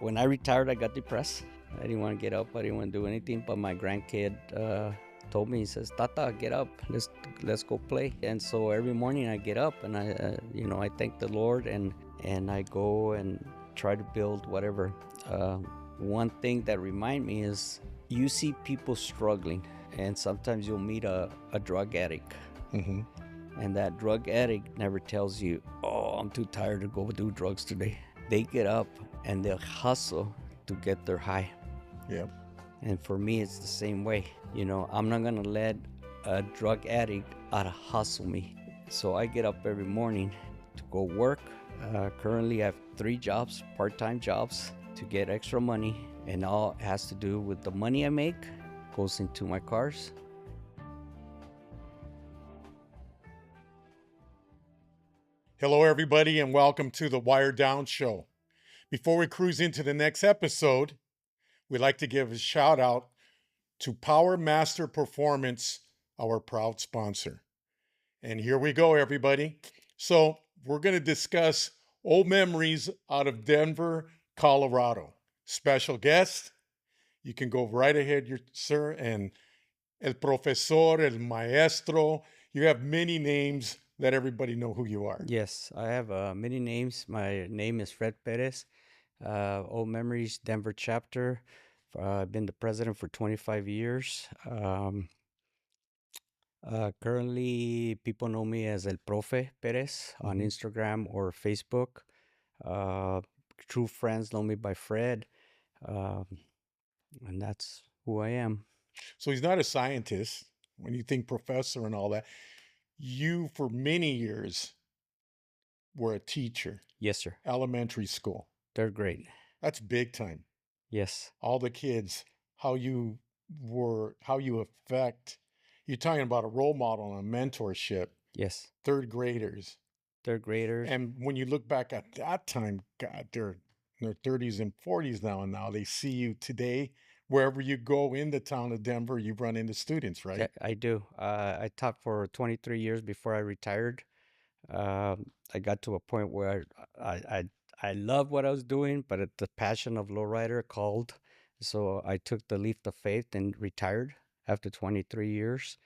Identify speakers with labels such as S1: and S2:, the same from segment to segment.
S1: when I retired, I got depressed. I didn't want to get up. I didn't want to do anything. But my grandkid told me, he says, "Tata, get up. Let's go play." And so every morning I get up and I thank the Lord and I go and try to build whatever. One thing that remind me is you see people struggling, and sometimes you'll meet a drug addict.
S2: Mm-hmm.
S1: And that drug addict never tells you, "Oh, I'm too tired to go do drugs today." They get up and they'll hustle to get their high.
S2: Yep.
S1: And for me, it's the same way. I'm not going to let a drug addict out hustle me. So I get up every morning to go work. Currently, I have 3 jobs, part-time jobs, to get extra money. And all it has to do with the money I make goes into my cars.
S2: Hello, everybody, and welcome to the Wired Down Show. Before we cruise into the next episode, we'd like to give a shout out to Power Master Performance, our proud sponsor. And here we go, everybody. So we're going to discuss old memories out of Denver, Colorado. Special guest, you can go right ahead, sir, and el profesor, el maestro. You have many names. Let everybody know who you are.
S1: Yes, I have many names. My name is Fred Perez. Old Memories, Denver Chapter. I've been the president for 25 years. Currently, people know me as El Profe Perez on Instagram or Facebook. True friends know me by Fred. Um, and that's who I am.
S2: So he's not a scientist. When you think professor and all that, you for many years were a teacher,
S1: Yes, sir.
S2: elementary school.
S1: 3rd grade.
S2: That's big time.
S1: Yes.
S2: All the kids, how you affect. You're talking about a role model and a mentorship.
S1: Yes.
S2: 3rd graders.
S1: 3rd graders.
S2: And when you look back at that time, God, they're in their 30s and 40s now, and now they see you today. Wherever you go in the town of Denver, you run into students, right?
S1: I do. I taught for 23 years before I retired. I got to a point where I loved what I was doing, but the passion of Lowrider called. So I took the leap of faith and retired after 23 years.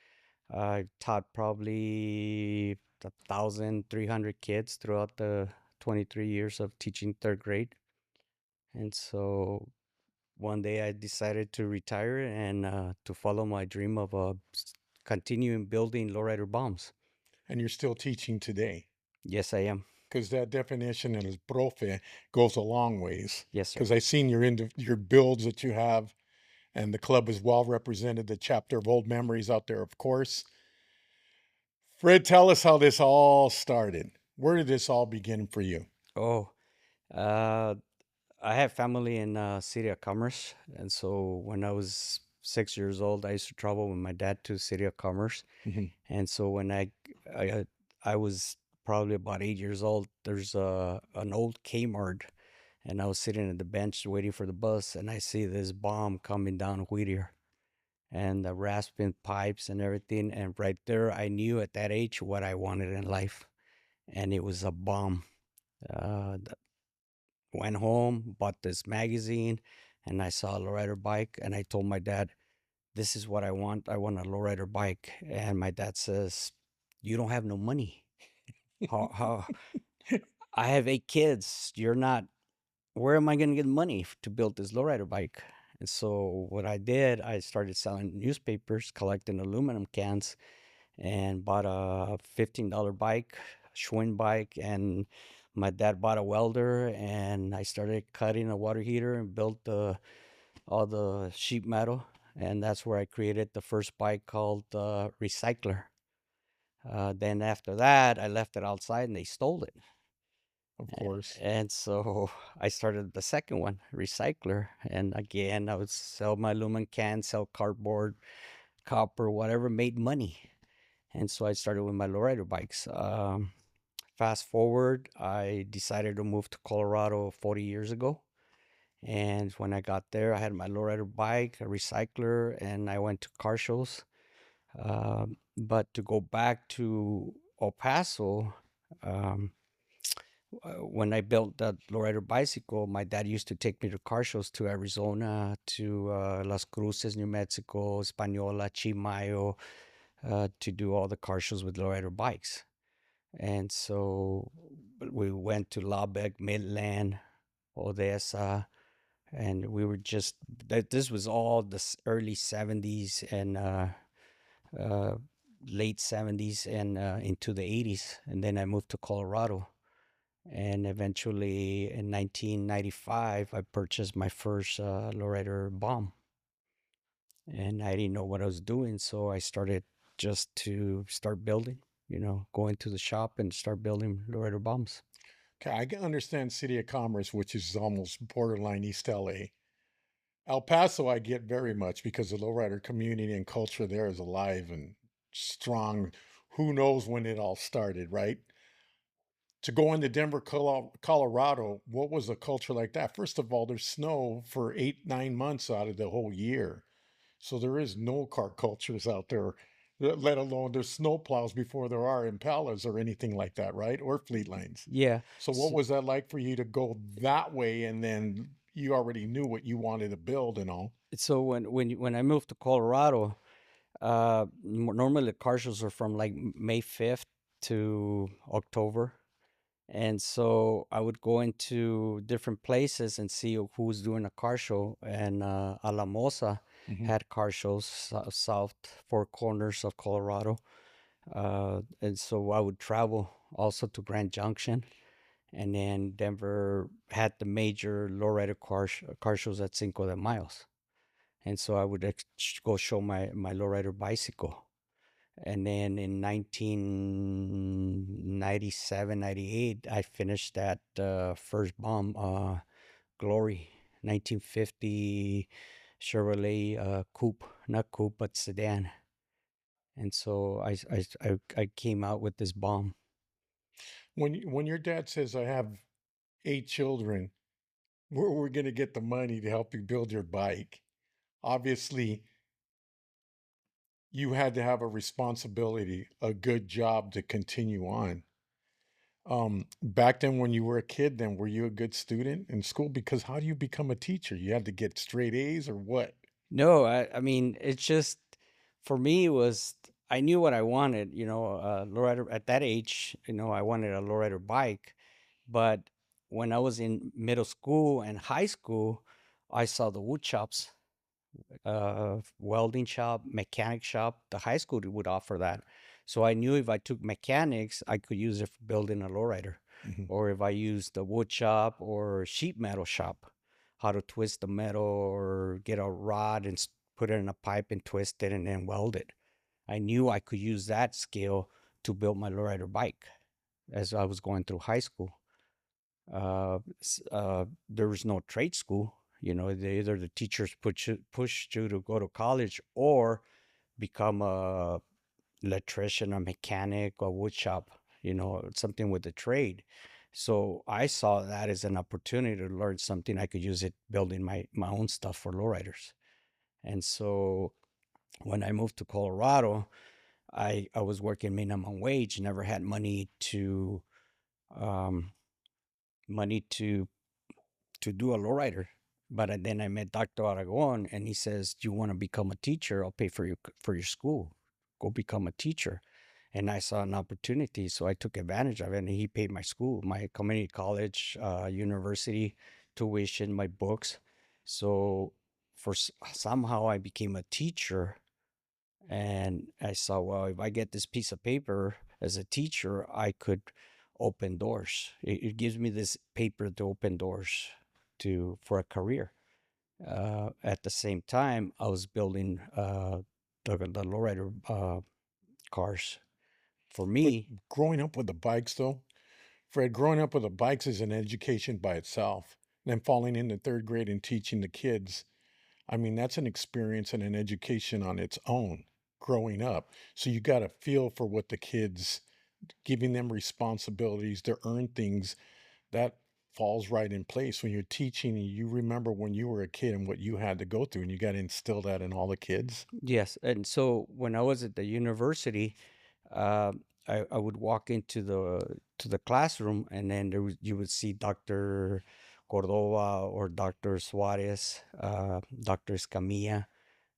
S1: I taught probably 1,300 kids throughout the 23 years of teaching 3rd grade. And so one day I decided to retire and to follow my dream of continuing building lowrider bombs.
S2: And you're still teaching today.
S1: Yes, I am.
S2: Because that definition as Profe goes a long ways.
S1: Yes, sir.
S2: Because I've seen your builds that you have, and the club is well represented. The chapter of Old Memories out there, of course. Fred, tell us how this all started. Where did this all begin for you?
S1: Oh, uh, I have family in City of Commerce, and so when I was 6 years old, I used to travel with my dad to City of Commerce. And so when I I was probably about 8 years old, there's an old Kmart, and I was sitting at the bench waiting for the bus, and I see this bomb coming down Whittier, and the rasping pipes and everything, and right there, I knew at that age what I wanted in life, and it was a bomb. Went home, bought this magazine, and I saw a lowrider bike, and I told my dad, "This is what I want. I want a lowrider bike." And my dad says, "You don't have no money. How I have 8 kids. You're not. Where am I going to get money to build this lowrider bike?" And so what I did, I started selling newspapers, collecting aluminum cans, and bought a $15 bike, Schwinn bike, and my dad bought a welder, and I started cutting a water heater and built all the sheet metal, and that's where I created the first bike called Recycler. Then after that, I left it outside, and they stole it.
S2: Of course.
S1: And so I started the second one, Recycler, and again I would sell my aluminum cans, sell cardboard, copper, whatever made money. And so I started with my lowrider bikes. Fast forward, I decided to move to Colorado 40 years ago. And when I got there, I had my lowrider bike, a recycler, and I went to car shows. But to go back to El Paso, um, When I built that lowrider bicycle, my dad used to take me to car shows to Arizona, to Las Cruces, New Mexico, Española, Chimayo, to do all the car shows with lowrider bikes. And so we went to Lubbock, Midland, Odessa, and we were just that. This was all the early '70s and uh, late '70s and into the '80s, and then I moved to Colorado. And eventually in 1995, I purchased my first lowrider bomb. And I didn't know what I was doing. So I started just to start building, going to the shop and start building lowrider bombs.
S2: Okay, I can understand City of Commerce, which is almost borderline East LA. El Paso, I get very much because the lowrider community and culture there is alive and strong. Who knows when it all started, right? To go into Denver, Colorado, what was a culture like that? First of all, there's snow for 8, 9 months out of the whole year. So there is no car cultures out there, let alone there's snow plows before there are Impalas or anything like that, right? Or fleet lines.
S1: Yeah.
S2: So what
S1: So,
S2: was that like for you to go that way and then you already knew what you wanted to build and all?
S1: so when I moved to Colorado, normally the car shows are from like May 5th to October. And so I would go into different places and see who's doing a car show. And Alamosa
S2: Mhm.
S1: had car shows, south four corners of Colorado. And so I would travel also to Grand Junction. And then Denver had the major lowrider car shows at Cinco de Mayos. And so I would go show my lowrider bicycle. And then in 1997, 98, I finished that first bomb, Glory, 1950 Chevrolet coupe, not coupe, but sedan. And so I came out with this bomb.
S2: When your dad says, I have 8 children, where we're going to get the money to help you build your bike, obviously you had to have a responsibility, a good job to continue on. Back then when you were a kid, then were you a good student in school? Because how do you become a teacher? You had to get straight A's or what?
S1: No, I mean, it's just for me, it was I knew what I wanted, lowrider at that age, I wanted a lowrider bike. But when I was in middle school and high school, I saw the wood shops, welding shop, mechanic shop. The high school would offer that. So I knew if I took mechanics, I could use it for building a lowrider.
S2: Mhm.
S1: Or if I used the wood shop or sheet metal shop, how to twist the metal or get a rod and put it in a pipe and twist it and then weld it. I knew I could use that skill to build my lowrider bike as I was going through high school. There was no trade school. Either the teachers pushed you to go to college or become a electrician, a mechanic, a wood shop, something with the trade. So I saw that as an opportunity to learn something I could use it building my own stuff for lowriders. And so when I moved to Colorado, I was working minimum wage, never had um, money to do a lowrider. But then I met Dr. Aragon, and he says, "Do you want to become a teacher? I'll pay for your school. Go become a teacher." And I saw an opportunity, so I took advantage of it. And he paid my school, my community college, university tuition, my books. So somehow I became a teacher, and I saw, well, if I get this piece of paper as a teacher, I could open doors. It gives me this paper to open doors for a career. At the same time, I was building the lowrider cars. For
S2: But
S1: me,
S2: growing up with the bikes, though, Fred, growing up with the bikes is an education by itself. Then falling into third grade and teaching the kids, I mean, that's an experience and an education on its own growing up. So you got to feel for what the kids, giving them responsibilities to earn things that falls right in place when you're teaching and you remember when you were a kid and what you had to go through and you got to instill that in all the kids.
S1: yes. And so when I was at the university, uh, I would walk into the classroom, and then you would see Dr. Cordova or Dr. Suarez, Dr. Escamilla.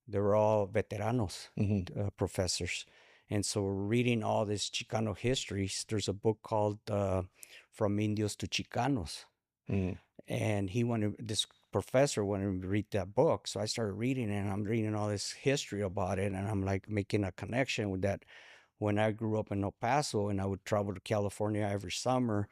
S1: They were all veteranos,
S2: Hmm.
S1: professors. And so, reading all this Chicano histories, there's a book called From Indios to Chicanos.
S2: Hmm.
S1: And this professor wanted me to read that book. So I started reading it, and I'm reading all this history about it. And I'm like making a connection with that. When I grew up in El Paso and I would travel to California every summer,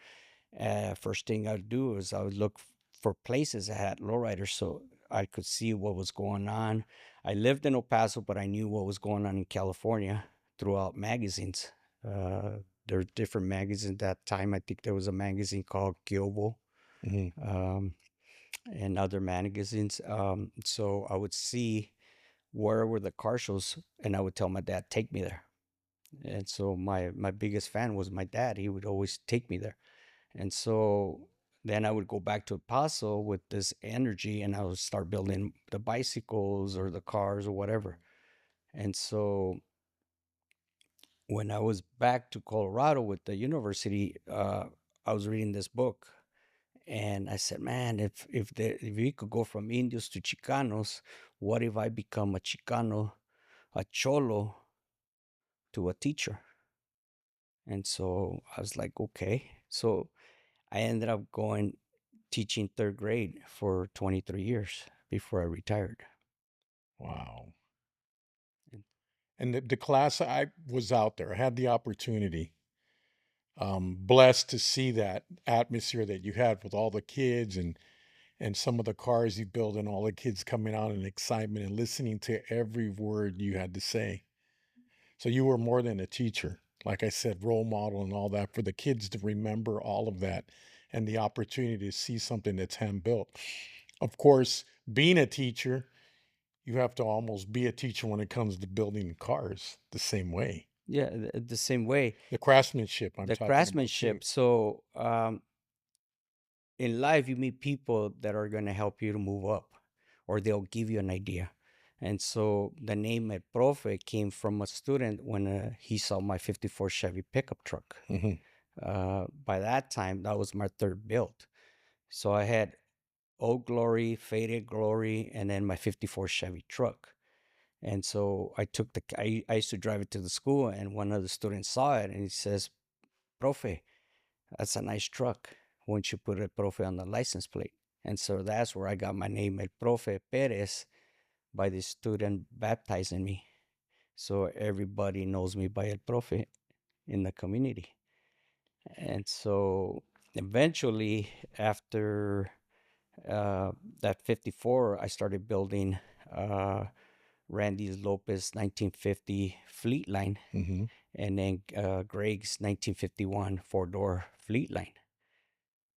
S1: first thing I'd do is I would look for places that had lowriders so I could see what was going on. I lived in El Paso, but I knew what was going on in California throughout magazines. There were different magazines at that time. I think there was a magazine called Kyobo,
S2: Hmm.
S1: um, and other magazines. So I would see where were the car shows, and I would tell my dad, take me there. And so my biggest fan was my dad. He would always take me there. And so then I would go back to El Paso with this energy, and I would start building the bicycles or the cars or whatever. And so when I was back to Colorado with the university, I was reading this book, and I said, "Man, if we could go from Indios to Chicanos, what if I become a Chicano, a cholo, to a teacher?" And so I was like, "Okay." So I ended up going teaching third grade for 23 years before I retired.
S2: Wow.
S1: And
S2: And the class, I was out there. I had the opportunity. Blessed to see that atmosphere that you had with all the kids and some of the cars you built and all the kids coming out in excitement and listening to every word you had to say. So you were more than a teacher, like I said, role model and all that for the kids to remember all of that and the opportunity to see something that's hand built. Of course, being a teacher, you have to almost be a teacher when it comes to building cars the same way.
S1: yeah, the same way,
S2: The craftsmanship I'm
S1: the
S2: talking about too.
S1: craftsmanship. So in life, you meet people that are going to help you to move up, or they'll give you an idea. And so the name at Profe came from a student when he saw my 54 Chevy pickup truck.
S2: Hmm.
S1: By that time, that was my third build. So I had Old Glory, Faded Glory, and then my 54 Chevy truck. And so I used to drive it to the school, and one of the students saw it, and he says, Profe, that's a nice truck. Won't you put a Profe on the license plate? And so that's where I got my name, El Profe Perez, by the student baptizing me. So everybody knows me by El Profe in the community. And so eventually, after uh, that 54, I started building uh, Randy Lopez 1950 Fleet Line,
S2: Hmm.
S1: and then Greg's 1951 four-door Fleet Line.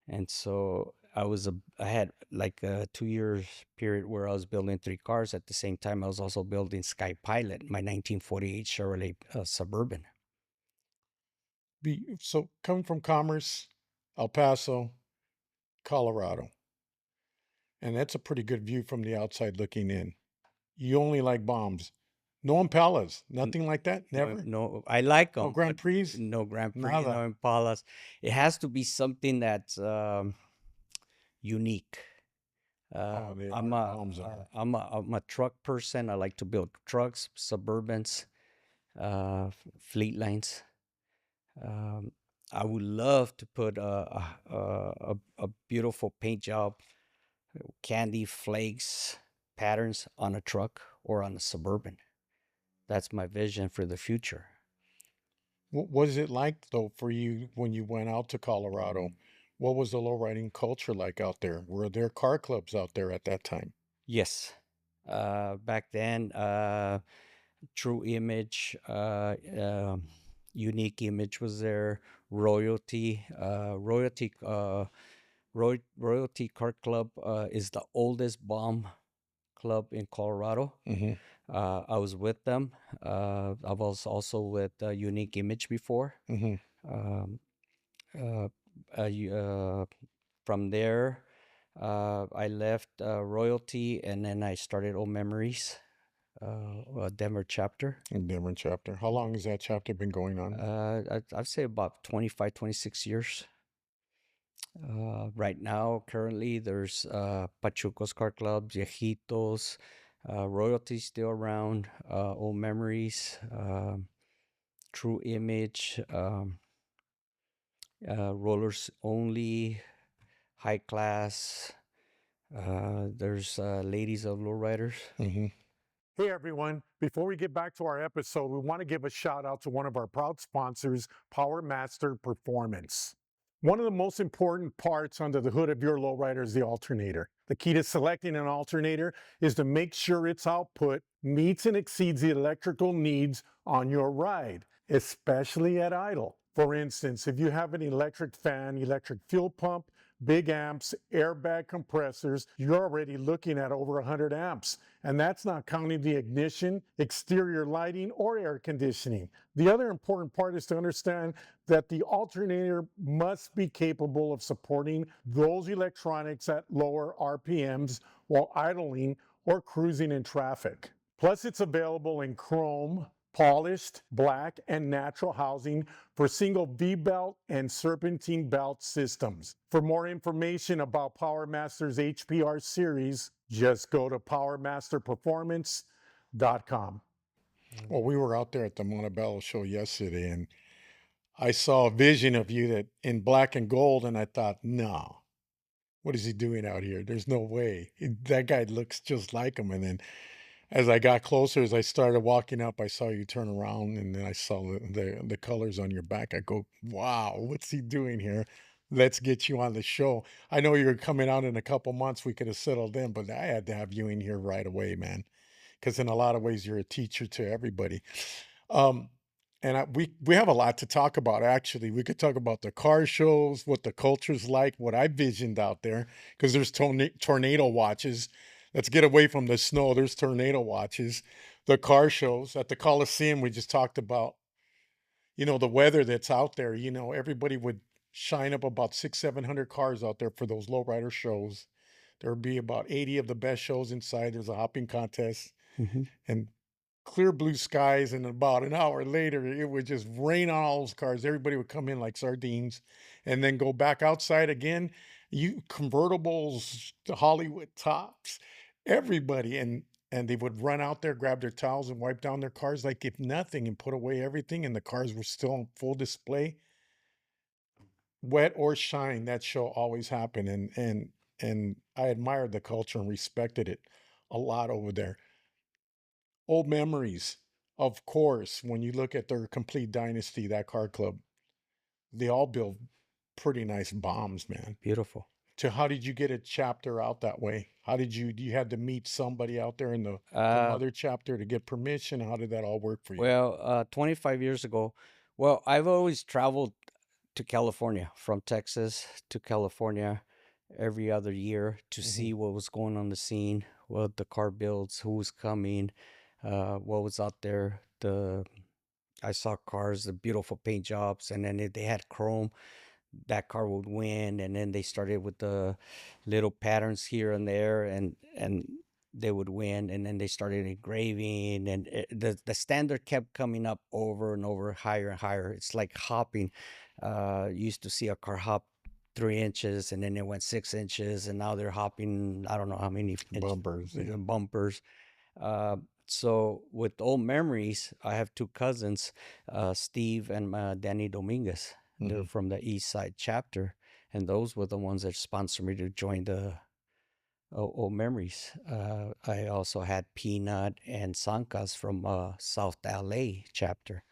S1: And so I had like a 2 years period where I was building three cars at the same time. I was also building Sky Pilot, my 1948 Chevrolet Suburban.
S2: So coming from Commerce, El Paso, Colorado, and that's a pretty good view from the outside looking in. You only like bombs. No Impalas,
S1: N-
S2: nothing like that?
S1: No,
S2: Never?
S1: no, I like
S2: No
S1: them, but
S2: Grand Prix?
S1: no Grand Prix,
S2: Nada.
S1: no Impalas. It has to be something that's unique.
S2: Oh, they are. Bombs are.
S1: I'm a truck person. I like to build trucks, Suburbans, fleet lines. Um, I would love to put a beautiful paint job, candy flakes patterns on a truck or on a Suburban. That's my vision for the future.
S2: What was it like though for you when you went out to Colorado? What was the lowriding culture like out there? Were there car clubs out there at that time?
S1: Yes. Back then, True Image, Unique Image was there. Royalty Car Club is the oldest bomb club in Colorado.
S2: Hmm.
S1: I was with them. I was also with Unique Image before.
S2: Hmm.
S1: Um, uh, from there, I left Royalty, and then I started Old Memories. Denver chapter.
S2: Denver chapter. How long has that chapter been going on?
S1: I'd say about 25, 26 years. Right now, currently, there's Pachuco's Car Club, Viejitos, Royalty still around, Old Memories, True Image, Rollers Only, High Class. There's Ladies of Lowriders.
S2: Mm-hmm. Hey everyone, before we get back to our episode, we want to give a shout out to one of our proud sponsors, Power Master Performance. One of the most important parts under the hood of your lowrider is the alternator. The key to selecting an alternator is to make sure its output meets and exceeds the electrical needs on your ride, especially at idle. For instance, if you have an electric fan, electric fuel pump, big amps, airbag compressors, you're already looking at over 100 amps. And that's not counting the ignition, exterior lighting, or air conditioning. The other important part is to understand that the alternator must be capable of supporting those electronics at lower RPMs while idling or cruising in traffic. Plus, it's available in chrome, polished, black, and natural housing for single V-belt and serpentine belt systems. For more information about PowerMaster's HPR series, just go to powermasterperformance.com. Well, we were out there at the Montebello show yesterday, and I saw a vision of you that in black and gold, and I thought, no, what is he doing out here? There's no way. That guy looks just like him. And then as I got closer, as I started walking up, I saw you turn around, and then I saw the colors on your back. I go, wow, what's he doing here? Let's get you on the show. I know you're coming out in a couple months. We could have settled in, but I had to have you in here right away, man. Because in a lot of ways, you're a teacher to everybody. Um, we have a lot to talk about. Actually, we could talk about the car shows, what the culture's like, what I visioned out there, because there's tornado watches. Let's get away from the snow. There's tornado watches, the car shows at the Coliseum. We just talked about, the weather that's out there. Everybody would shine up about 700 cars out there for those lowrider shows. There would be about 80 of the best shows inside. There's a hopping contest
S1: Mm-hmm.
S2: and clear blue skies, and about an hour later it would just rain on all those cars. Everybody would come in like sardines and then go back outside again. You convertibles, the Hollywood tops, everybody, and they would run out there, grab their towels and wipe down their cars like if nothing, and put away everything, and the cars were still on full display. Wet or shine, that show always happened, and I admired the culture and respected it a lot over there. Old memories, of course, when you look at their complete dynasty, that car club, they all build pretty nice bombs, man.
S1: Beautiful.
S2: So how did you get a chapter out that way? How did you had to meet somebody out there in the
S1: Uh,
S2: mother chapter to get permission? How did that all work for you?
S1: well, 25 years ago, well, I've always traveled to California, from Texas to California every other year to
S2: Mhm.
S1: see what was going on the scene, what the car builds, who was coming, what was out there. I saw cars, the beautiful paint jobs, and then if they had chrome, that car would win. And then they started with the little patterns here and there, and they would win. And then they started engraving, and the standard kept coming up over and over, higher and higher. It's like hopping. You used to see a car hop 3 inches, and then it went 6 inches, and now they're hopping, I don't know how many
S2: Bumpers, yeah.
S1: bumpers. Uh, so with old memories, I have two cousins, Steve and Danny Dominguez. They're
S2: Mhm.
S1: from the East Side chapter, and those were the ones that sponsored me to join the old memories. I also had Peanut and Sankas from South LA chapter,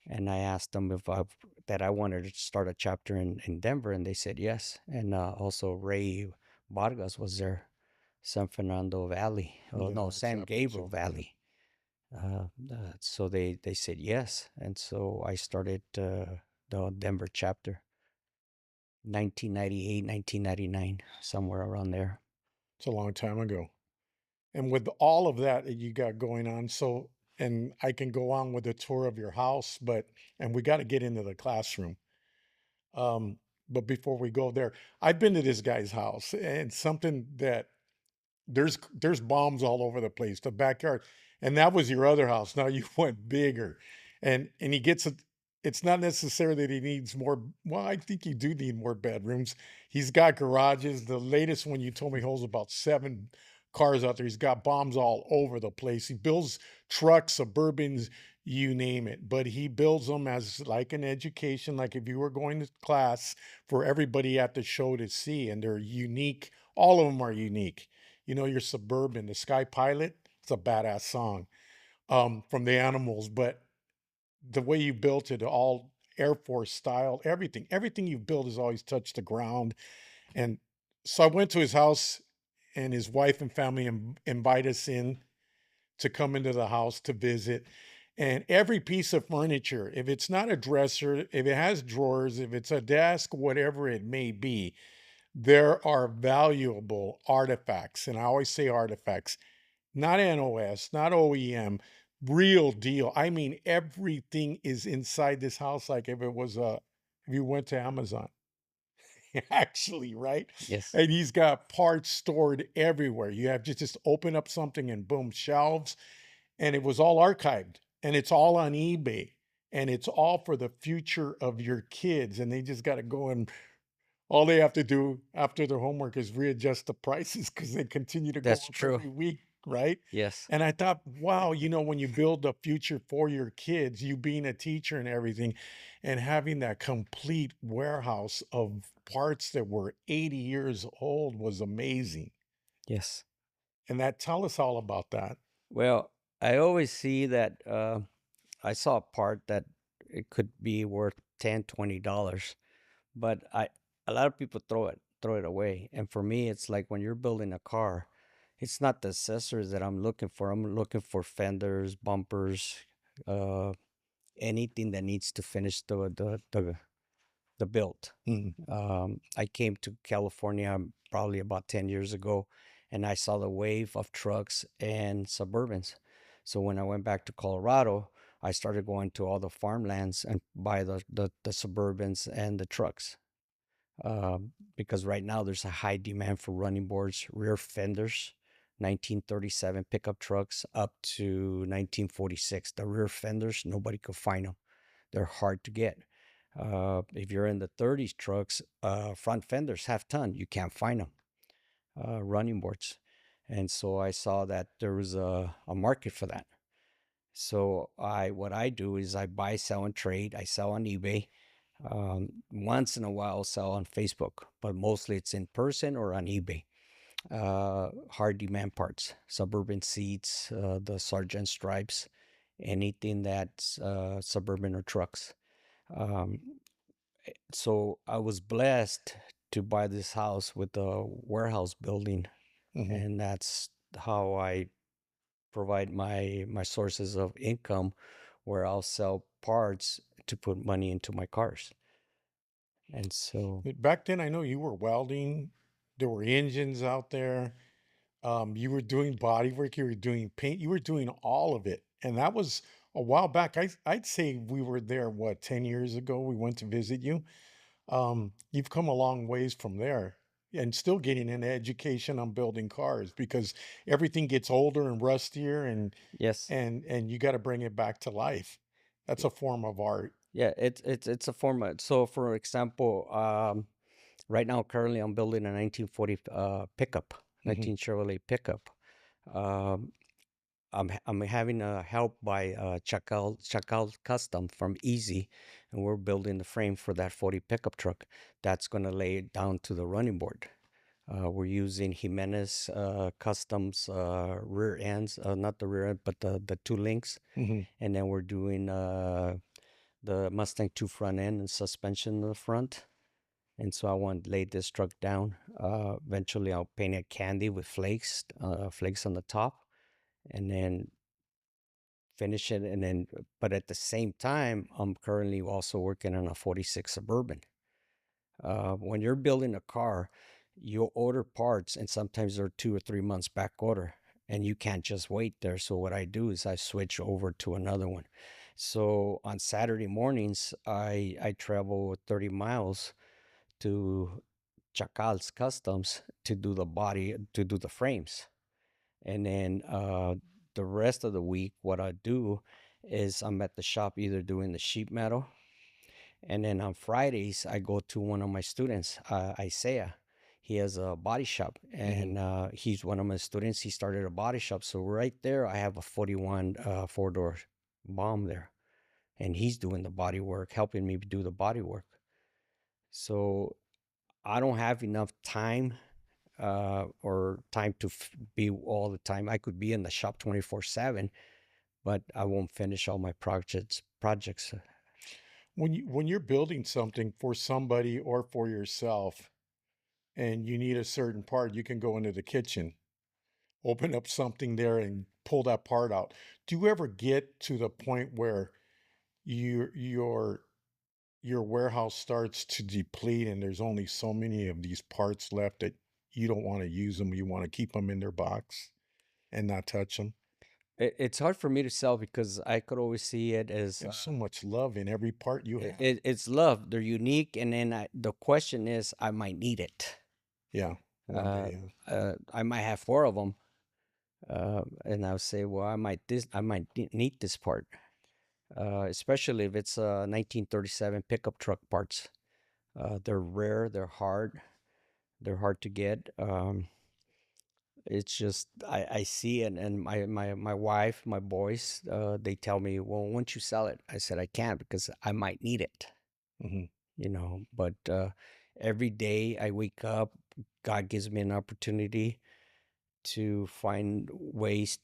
S1: and I asked them if I wanted to start a chapter in Denver, and they said yes. And also Ray Vargas was there, San Fernando Valley. Oh
S2: Yeah,
S1: no,
S2: that's
S1: San
S2: happened
S1: Gabriel
S2: too. Yeah.
S1: Valley. So they said yes, and so I started the Denver chapter, 1998, 1999, somewhere around there.
S2: It's a long time ago. And with all of that you got going on, so and I can go on with a tour of your house, and we got to get into the classroom. Um, but before we go there, I've been to this guy's house, and something that there's bombs all over the place, the backyard. And that was your other house. Now you went bigger. And he gets it. It's not necessary that he needs more. Well, I think you do need more bedrooms. He's got garages. The latest one you told me holds about 7 cars out there. He's got bombs all over the place. He builds trucks, Suburbans, you name it. But he builds them as like an education, like if you were going to class for everybody at the show to see. And they're unique. All of them are unique. You know, your Suburban, the Sky Pilot, it's a badass song from the Animals, but the way you built it, all Air Force style, everything you've built has always touched the ground. And so I went to his house, and his wife and family invite us in to come into the house to visit. And every piece of furniture, if it's not a dresser, if it has drawers, if it's a desk, whatever it may be, there are valuable artifacts. And I always say artifacts, not NOS, not OEM, real deal. I mean, everything is inside this house like if it was if you went to Amazon, actually, right?
S1: Yes.
S2: And he's got parts stored everywhere. You have just open up something and boom, shelves. And it was all archived and it's all on eBay. And it's all for the future of your kids. And they just got to go and all they have to do after their homework is readjust the prices because they continue to go
S1: That's
S2: up
S1: true.
S2: every week, right?
S1: Yes.
S2: And I thought, wow, you know, when you build a future for your kids, you being a teacher and everything, and having that complete warehouse of parts that were 80 years old was amazing.
S1: Yes.
S2: And that tell us all about that.
S1: Well, I always see that I saw a part that it could be worth $10, $20, but a lot of people throw it away. And for me, it's like when you're building a car, it's not the accessories that I'm looking for. I'm looking for fenders, bumpers, uh, anything that needs to finish the build.
S2: Mhm.
S1: I came to California probably about 10 years ago, and I saw the wave of trucks and Suburbans. So when I went back to Colorado, I started going to all the farmlands and buy the Suburbans and the trucks. Because right now there's a high demand for running boards, rear fenders, 1937 pickup trucks up to 1946. The rear fenders, nobody could find them. They're hard to get. If you're in the 30s trucks, front fenders, half ton, you can't find them, running boards. And so I saw that there was a market for that. So what I do is I buy, sell, and trade. I sell on eBay. Once in a while, I'll sell on Facebook, but mostly it's in person or on eBay. Hard demand parts, Suburban seats, the Sergeant stripes, anything that's Suburban or trucks. Um, so I was blessed to buy this house with a warehouse building,
S2: Mhm.
S1: and that's how I provide my sources of income, where I'll sell parts to put money into my cars. And so,
S2: Back then, I know you were welding. There were engines out there. You were doing body work, you were doing paint, you were doing all of it. And that was a while back. I'd say we were there, what, 10 years ago? We went to visit you. You've come a long ways from there and still getting an education on building cars because everything gets older and rustier and
S1: yes,
S2: and you got to bring it back to life. That's a form of art.
S1: yeah, it's a format. So, for example, right now, currently, I'm building a 1940 pickup,
S2: Hmm.
S1: 19 Chevrolet pickup. Um, I'm having help by Chacal Custom from Easy, and we're building the frame for that 40 pickup truck. That's going to lay it down to the running board. We're using Jimenez Customs rear ends, not the rear end, but the two links,
S2: Hmm.
S1: and then we're doing the Mustang 2 front end and suspension in the front. And so I want to lay this truck down. Eventually, I'll paint it candy with flakes on the top, and then finish it. And then, but at the same time, I'm currently also working on a 46 Suburban. When you're building a car, you'll order parts, and sometimes they're 2 or 3 months back order, and you can't just wait there. So what I do is I switch over to another one. So on Saturday mornings, I travel 30 miles to Chacal's Customs to do the body, to do the frames. And then the rest of the week, what I do is I'm at the shop either doing the sheet metal, and then on Fridays I go to one of my students, Isaiah. He has a body shop,
S2: Hmm.
S1: and he's one of my students. He started a body shop, so right there I have a 41 four-door bomb there, and he's doing the body work, helping me do the body work. So I don't have enough time or time to be all the time. I could be in the shop 24/7, but I won't finish all my projects.
S2: When you're building something for somebody or for yourself, and you need a certain part, you can go into the kitchen, open up something there, and pull that part out. Do you ever get to the point where your warehouse starts to deplete and there's only so many of these parts left that you don't want to use them, you want to keep them in their box and not touch them?
S1: It's hard for me to sell because I could always see it as
S2: There's so much love in every part you have.
S1: it's love. They're unique, and then the question is, I might need it.
S2: Yeah, one
S1: Uh,
S2: day.
S1: I might have four of them, and I'll say, well, I might need this part, especially if it's 1937 pickup truck parts. They're rare, they're hard to get. It's just I see it, and my wife, my boys, they tell me, well, once you sell it, I said I can't because I might need it,
S2: Hmm.
S1: But every day I wake up, God gives me an opportunity to find ways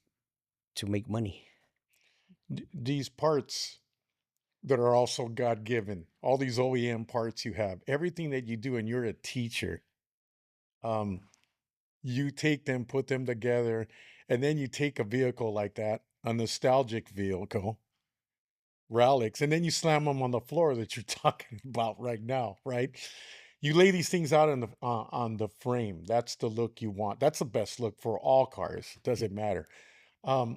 S1: to make money.
S2: These parts that are also God given, all these OEM parts you have, everything that you do, and you're a teacher. Um, you take them, put them together, and then you take a vehicle like that, a nostalgic vehicle, relics, and then you slam them on the floor that you're talking about right now, right? You lay these things out on the frame. That's the look you want. That's the best look for all cars. Doesn't matter. Um,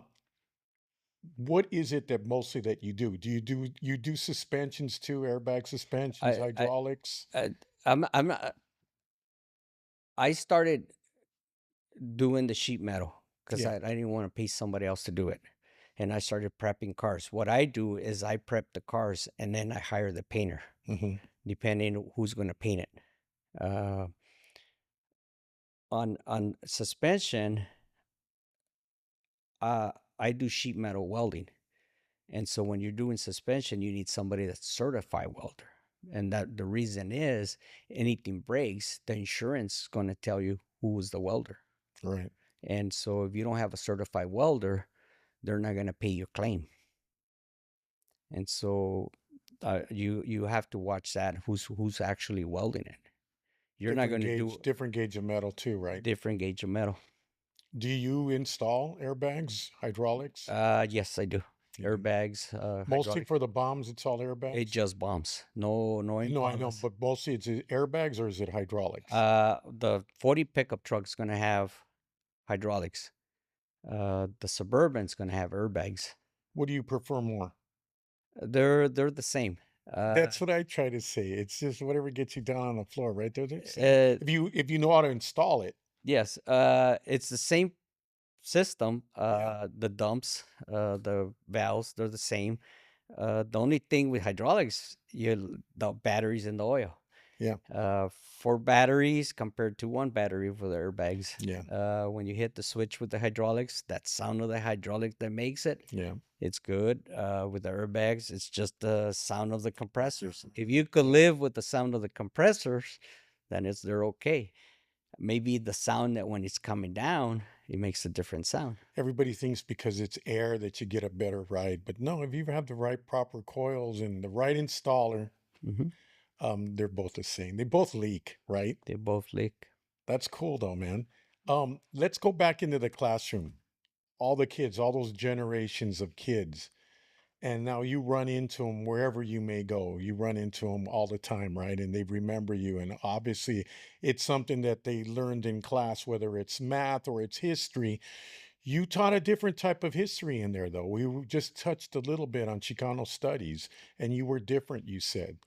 S2: what is it that mostly that you do? Do you do suspensions too? Airbag suspensions,
S1: I I,
S2: hydraulics?
S1: I I'm not, I started doing the sheet metal because
S2: Yeah.
S1: I didn't want to pay somebody else to do it. And I started prepping cars. What I do is I prep the cars and then I hire the painter,
S2: Hmm.
S1: depending who's going to paint it. Uh, on suspension, uh, I do sheet metal welding, and so when you're doing suspension, you need somebody that's certified welder. And that the reason is anything breaks, the insurance is going to tell you who was the welder.
S2: Right.
S1: And so if you don't have a certified welder, they're not going to pay your claim. And so you have to watch that who's actually welding it. You're not going to do
S2: Different gauge of metal too, right?
S1: different gauge of metal.
S2: Do you install airbags, hydraulics?
S1: Yes, I do.
S2: You do.
S1: Airbags,
S2: Mostly
S1: hydraulic.
S2: for the bombs, it's all
S1: It
S2: airbags?
S1: just bombs. No
S2: No, I know,
S1: impounders.
S2: but mostly it's airbags or is it hydraulics?
S1: The 40 pickup truck's gonna have hydraulics. The Suburban's gonna have airbags.
S2: What do you prefer more?
S1: They're the same. Uh,
S2: That's what I try to say. It's just whatever gets you down on the floor, right? They're the same.
S1: uh,
S2: If you know how to install it.
S1: yes. It's the same system.
S2: Yeah.
S1: The dumps, the valves, they're the same. The only thing with hydraulics, the batteries and the oil.
S2: Yeah.
S1: Four batteries compared to one battery for the airbags.
S2: Yeah.
S1: When you hit the switch with the hydraulics, that sound of the hydraulic that makes it,
S2: Yeah.
S1: it's good. With the airbags, it's just the sound of the compressors. If you could live with the sound of the compressors, then they're okay. Maybe the sound that when it's coming down, it makes a different sound.
S2: Everybody thinks because it's air that you get a better ride. But no, if you have the right proper coils and the right installer,
S1: Hmm.
S2: they're both the same. They both leak, right?
S1: They both leak.
S2: That's cool though, man. Let's go back into the classroom. All the kids, all those generations of kids. And now you run into them wherever you may go. You run into them all the time, right? And they remember you. And obviously, it's something that they learned in class, whether it's math or it's history. You taught a different type of history in there, though. We just touched a little bit on Chicano studies, and you were different, you said.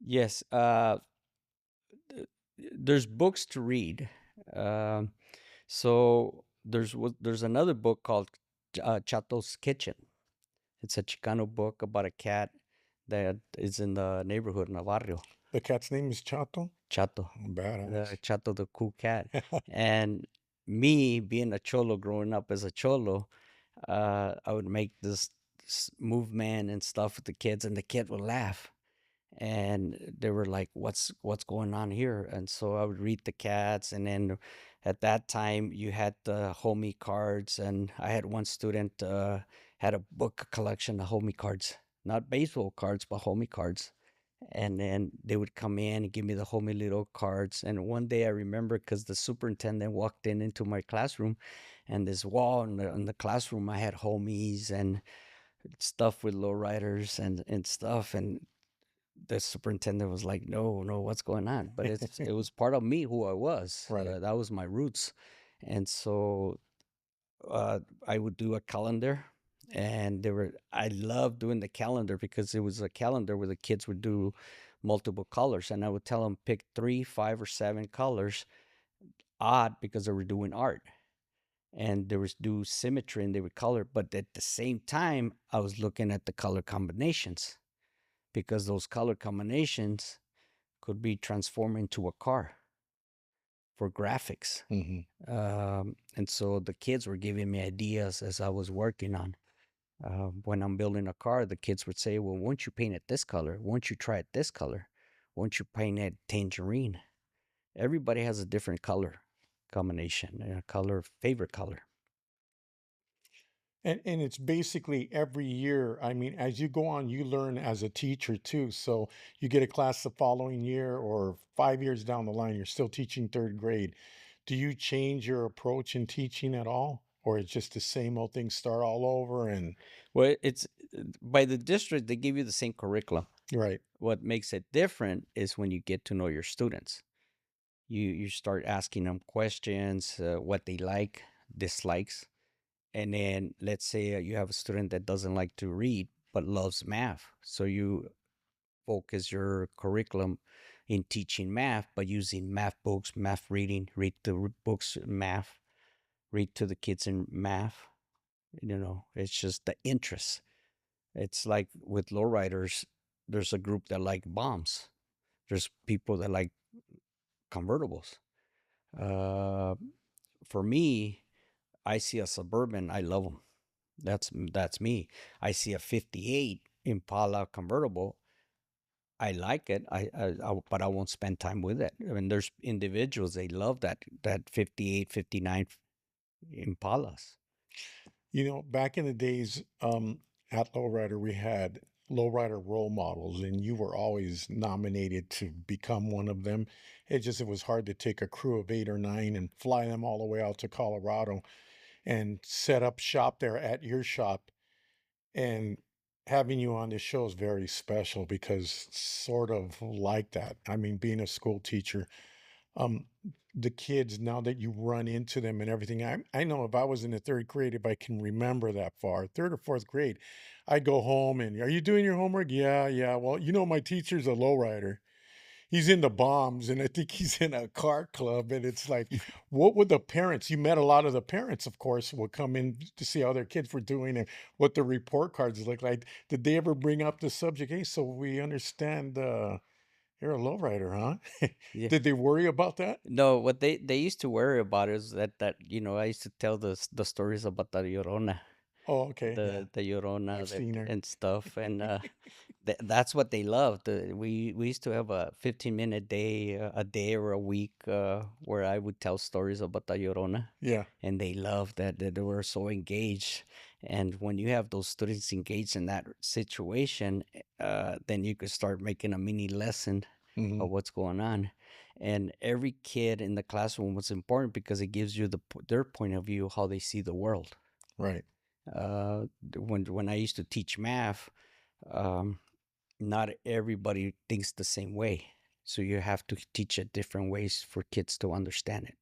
S1: Yes. There's books to read. Um, so there's another book called Chato's Kitchen. It's a Chicano book about a cat that is in the neighborhood in the barrio.
S2: The cat's name is Chato.
S1: Chato, the
S2: Badass.
S1: Chato, the cool cat. And me being a cholo, growing up as a cholo, I would make this movement and stuff with the kids, and the kid would laugh. And they were like, "What's going on here?" And so I would read the cats, and then at that time you had the homie cards, and I had one student had a book collection of homie cards, not baseball cards, but homie cards. And then they would come in and give me the homie little cards. And one day I remember because the superintendent walked in into my classroom, and this wall in the classroom I had homies and stuff with lowriders and stuff. And the superintendent was like, "No, no, what's going on?" But it was part of me who I was.
S2: Right.
S1: That was my roots, and so uh, I would do a calendar, and there were I loved doing the calendar because it was a calendar where the kids would do multiple colors, and I would tell them pick three, five, or seven colors, odd because they were doing art. And there was do symmetry and they would color, but at the same time, I was looking at the color combinations because those color combinations could be transformed into a car for graphics.
S2: Hmm.
S1: And so the kids were giving me ideas as I was working on. When I'm building a car, the kids would say, "Well, won't you paint it this color? Won't you try it this color? Won't you paint it tangerine?" Everybody has a different color combination, a color, favorite color.
S2: And it's basically every year. I mean, as you go on, you learn as a teacher too. So you get a class the following year, or 5 years down the line, you're still teaching third grade. Do you change your approach in teaching at all? Or it's just the same old thing, start all over and
S1: Well, it's by the district, they give you the same curriculum.
S2: right.
S1: What makes it different is when you get to know your students. You start asking them questions, what they like, dislikes, and then let's say you have a student that doesn't like to read but loves math, so you focus your curriculum in teaching math by using math books, math reading, read the books in math, read to the kids in math. It's just the interest. It's like with lowriders, there's a group that like bombs, there's people that like convertibles. uh, for me, I see a Suburban, I love them. That's me. I see a '58 Impala convertible, I like it. But I won't spend time with it. I mean, there's individuals they love that '58, '59 Impalas.
S2: Back in the days, at Lowrider, we had Lowrider role models, and you were always nominated to become one of them. It was hard to take a crew of 8 or 9 and fly them all the way out to Colorado and set up shop there at your shop. And having you on this show is very special because sort of like that. I mean, being a school teacher, um, the kids, now that you run into them and everything, I know if I was in the third grade, if I can remember that far, third or fourth grade, I go home and, are you doing your homework? Yeah, yeah. Well, my teacher's a lowrider. He's into bombs, and I think he's in a car club. And it's like, what would the parents? You met a lot of the parents, of course, would come in to see how their kids were doing and what the report cards look like. Did they ever bring up the subject? Hey, so we understand you're a lowrider, huh?
S1: Yeah.
S2: Did they worry about that?
S1: No, what they used to worry about is that I used to tell the stories about the Llorona,
S2: Oh, okay, yeah,
S1: the Llorona
S2: I've
S1: that
S2: seen her.
S1: and stuff, and that's what they loved. We used to have a 15-minute day, a day or a week, where I would tell stories about the Llorona,
S2: Yeah.
S1: and they loved that they were so engaged. And when you have those students engaged in that situation, then you could start making a mini lesson
S2: Hmm.
S1: of what's going on. And every kid in the classroom was important because it gives you their point of view, how they see the world.
S2: Right.
S1: When I used to teach math, um, not everybody thinks the same way. So you have to teach it different ways for kids to understand it.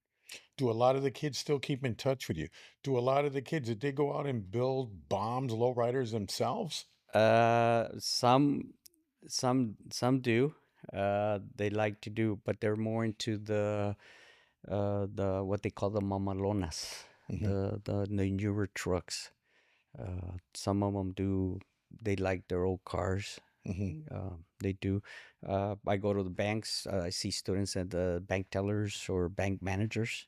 S2: Do a lot of the kids still keep in touch with you? Do a lot of the kids, did they go out and build bombs, lowriders themselves?
S1: Some do. They like to do, but they're more into the what they call the mamalonas,
S2: Hmm.
S1: the newer trucks. Some of them do. They like their old cars.
S2: Hmm.
S1: They do. I go to the banks. I see students at the bank tellers or bank managers.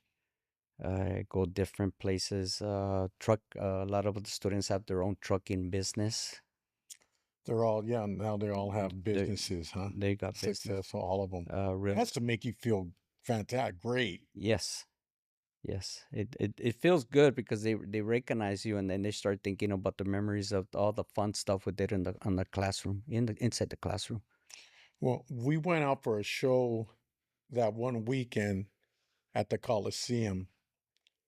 S1: I go different places. Truck. A lot of the students have their own trucking business.
S2: They're all, yeah, now they all have
S1: They
S2: businesses, huh?
S1: they got business.
S2: Successful, all of them. It
S1: Real.
S2: has to make you feel fantastic, great.
S1: Yes. Yes, it feels good because they recognize you and then they start thinking about the memories of all the fun stuff we did in the classroom inside the classroom.
S2: Well, we went out for a show that one weekend at the Coliseum,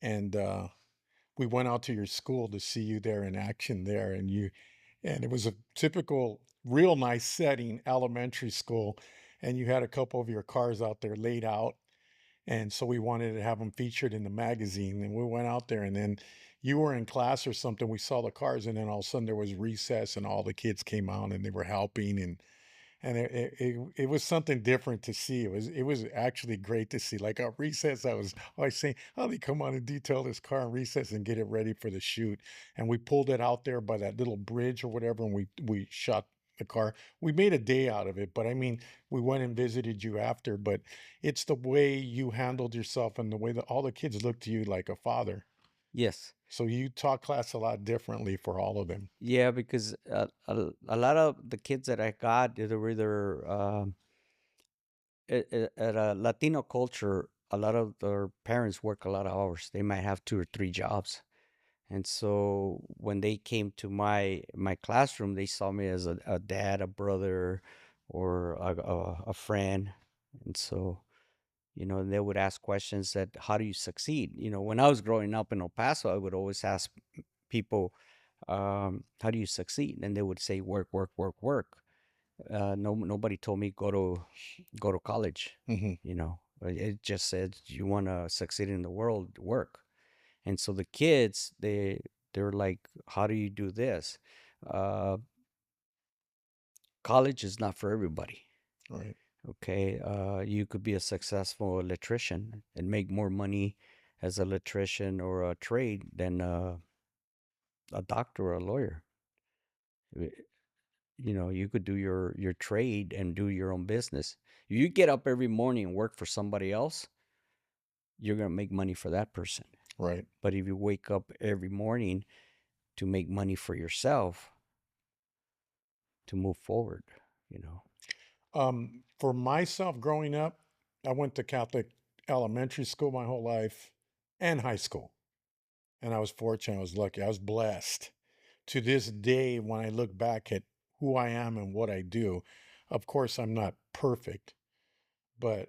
S2: and we went out to your school to see you there in action there, and it was a typical, real nice setting, elementary school, and you had a couple of your cars out there laid out, and so we wanted to have them featured in the magazine, and we went out there, and then you were in class or something. We saw the cars, and then all of a sudden there was recess, and all the kids came out, and they were helping, and it was something different to see. It was actually great to see. Like at recess, I was always saying, "Oh, they come on and detail this car in recess and get it ready for the shoot." And we pulled it out there by that little bridge or whatever, and we shot the car. We made a day out of it. But I mean, we went and visited you after. But it's the way you handled yourself and the way that all the kids looked to you like a father.
S1: Yes.
S2: So you taught class a lot differently for all of them.
S1: Yeah, because a lot of the kids that I got, they were either at a Latino culture, a lot of their parents work a lot of hours. They might have two or three jobs. And so when they came to my classroom, they saw me as a dad, a brother, or a friend. And so, they would ask questions that, how do you succeed? When I was growing up in El Paso, I would always ask people, how do you succeed? And they would say, work, work, work, work. Nobody told me go to college.
S2: Hmm.
S1: It just said, you want to succeed in the world, work. And so the kids, they're like, how do you do this? Uh, College is not for everybody.
S2: Right.
S1: Okay, you could be a successful electrician and make more money as an electrician or a trade than a doctor or a lawyer. Uh, you could do your trade and do your own business. If you get up every morning and work for somebody else, you're gonna make money for that person.
S2: Right.
S1: But if you wake up every morning to make money for yourself, to move forward, you know.
S2: For myself growing up, I went to Catholic elementary school my whole life and high school. And I was fortunate, I was lucky, I was blessed. To this day, when I look back at who I am and what I do, of course, I'm not perfect, but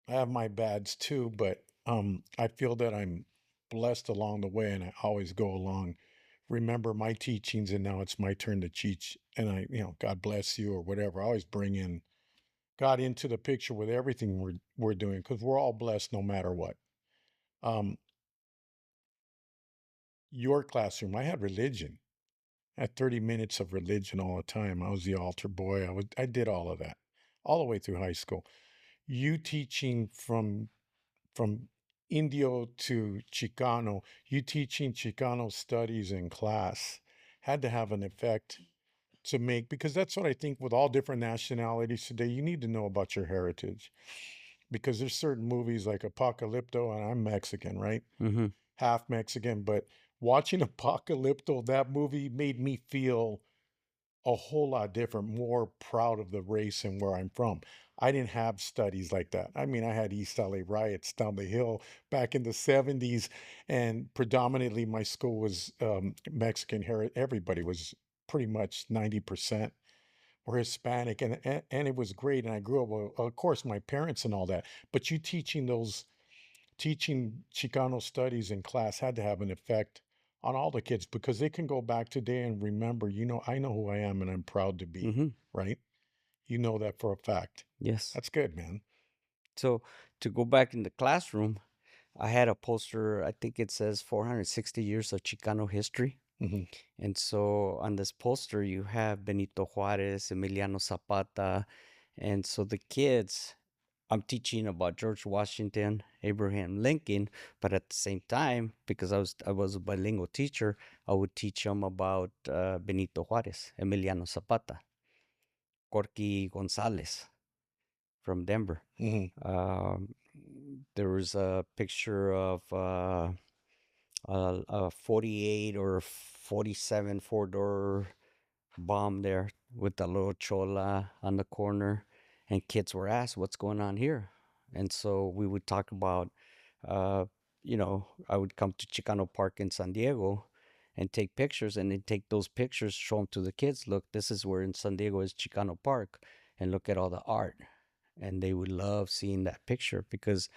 S2: I have my bads too. But I feel that I'm blessed along the way, and I always go along. Remember my teachings, and now it's my turn to teach. And God bless you or whatever. I always bring in got into the picture with everything we're doing because we're all blessed no matter what. Um, your classroom, I had religion. I had 30 minutes of religion all the time. I was the altar boy. I did all of that all the way through high school. You teaching from Indio to Chicano, you teaching Chicano studies in class had to have an effect to make because that's what I think with all different nationalities today. You need to know about your heritage because there's certain movies like Apocalypto, and I'm Mexican, right?
S1: Mm-hmm.
S2: Half Mexican, but watching Apocalypto, that movie made me feel a whole lot different, more proud of the race and where I'm from. I didn't have studies like that. I mean, I had East LA riots down the hill back in the 70s, and predominantly my school was Mexican heritage. Everybody was pretty much 90% were Hispanic, and it was great. And I grew up, well, of course, my parents and all that. But you teaching Chicano studies in class had to have an effect on all the kids because they can go back today and remember, I know who I am and I'm proud to be,
S1: Mm-hmm.
S2: right? You know that for a fact.
S1: Yes.
S2: That's good, man.
S1: So to go back in the classroom, I had a poster. I think it says 460 years of Chicano history.
S2: Hmm.
S1: And so on this poster, you have Benito Juarez, Emiliano Zapata. And so the kids I'm teaching about George Washington, Abraham Lincoln, but at the same time, because I was a bilingual teacher, I would teach them about Benito Juarez, Emiliano Zapata, Corky Gonzalez from Denver.
S2: Hmm.
S1: Um, there was a picture of a 48 or 47 four-door bomb there with the little chola on the corner, and kids were asked, "What's going on here?" And so we would talk about, uh, I would come to Chicano Park in San Diego and take pictures, and then take those pictures, show them to the kids. Look, this is where in San Diego is Chicano Park, and look at all the art. And they would love seeing that picture because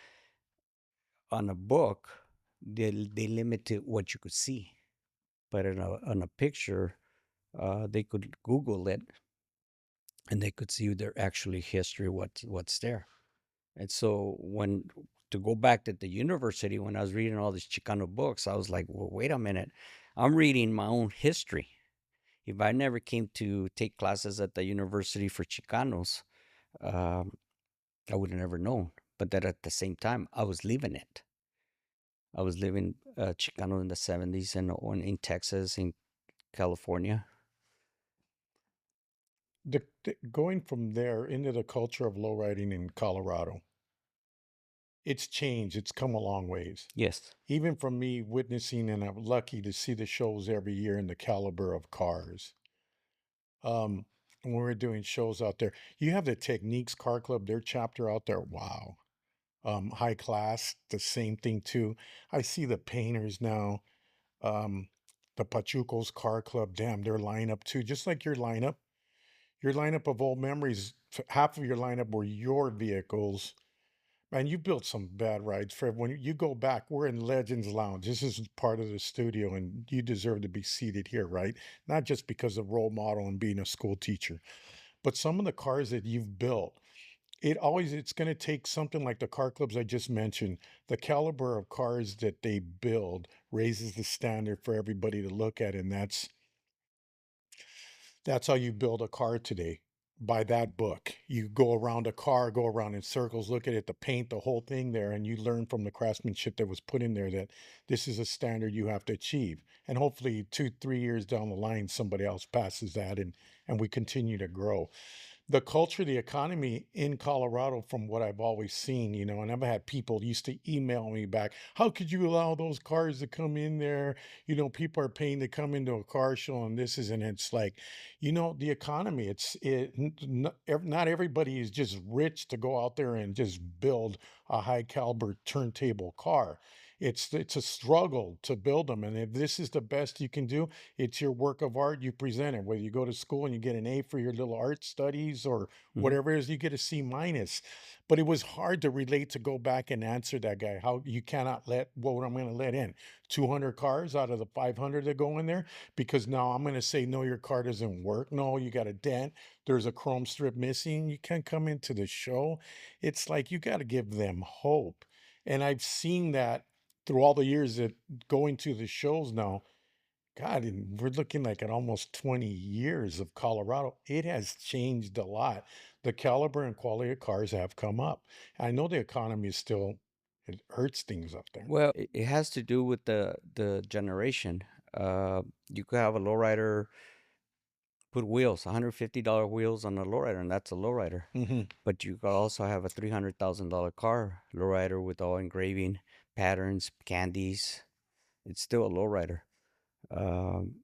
S1: on a book, they limited what you could see, but in a picture, they could Google it and they could see their actually history, what's there. And so when to go back to the university, when I was reading all these Chicano books, I was like, well, wait a minute, I'm reading my own history. If I never came to take classes at the university for Chicanos, um, I would have never known. But that at the same time, I was living it. I was living Chicano in the 70s and in Texas, in California.
S2: Going from there into the culture of lowriding in Colorado, it's changed. It's come a long ways.
S1: Yes.
S2: Even from me witnessing, and I'm lucky to see the shows every year in the caliber of cars. When we're doing shows out there, you have the Techniques Car Club, their chapter out there. Wow. High class, the same thing too. I see the painters now. Um, the Pachuco's Car Club, damn, their lineup too, just like your lineup of old memories. Half of your lineup were your vehicles. Man, you built some bad rides, Fred. When you go back, we're in Legends Lounge. This is part of the studio, and you deserve to be seated here, right? Not just because of role model and being a school teacher, but some of the cars that you've built. It's going to take something like the car clubs I just mentioned. The caliber of cars that they build raises the standard for everybody to look at, and that's how you build a car today. By that book, you go around a car, go around in circles, look at it, the paint, the whole thing there, and you learn from the craftsmanship that was put in there that this is a standard you have to achieve. And hopefully 2, 3 years down the line, somebody else passes that, and we continue to grow. The culture, the economy in Colorado, from what I've always seen, and I've had people used to email me back, how could you allow those cars to come in there? People are paying to come into a car show, and this is, and it's like, the economy, not everybody is just rich to go out there and just build a high caliber turntable car. It's a struggle to build them. And if this is the best you can do, it's your work of art, you present it. Whether you go to school and you get an A for your little art studies or
S1: Hmm.
S2: whatever it is, you get a C minus. But it was hard to relate, to go back and answer that guy. How you cannot let what I'm going to let in 200 cars out of the 500 that go in there, because now I'm going to say, no, your car doesn't work. No, you got a dent. There's a chrome strip missing. You can't come into the show. It's like you got to give them hope. And I've seen that through all the years that going to the shows now. God, and we're looking like at almost 20 years of Colorado. It has changed a lot. The caliber and quality of cars have come up. I know the economy is still, it hurts things up there.
S1: Well, it has to do with the generation. You could have a lowrider put wheels, $150 wheels on a lowrider, and that's a lowrider.
S2: Hmm.
S1: But you could also have a $300,000 car lowrider with all engraving patterns, candies. It's still a lowrider. Um,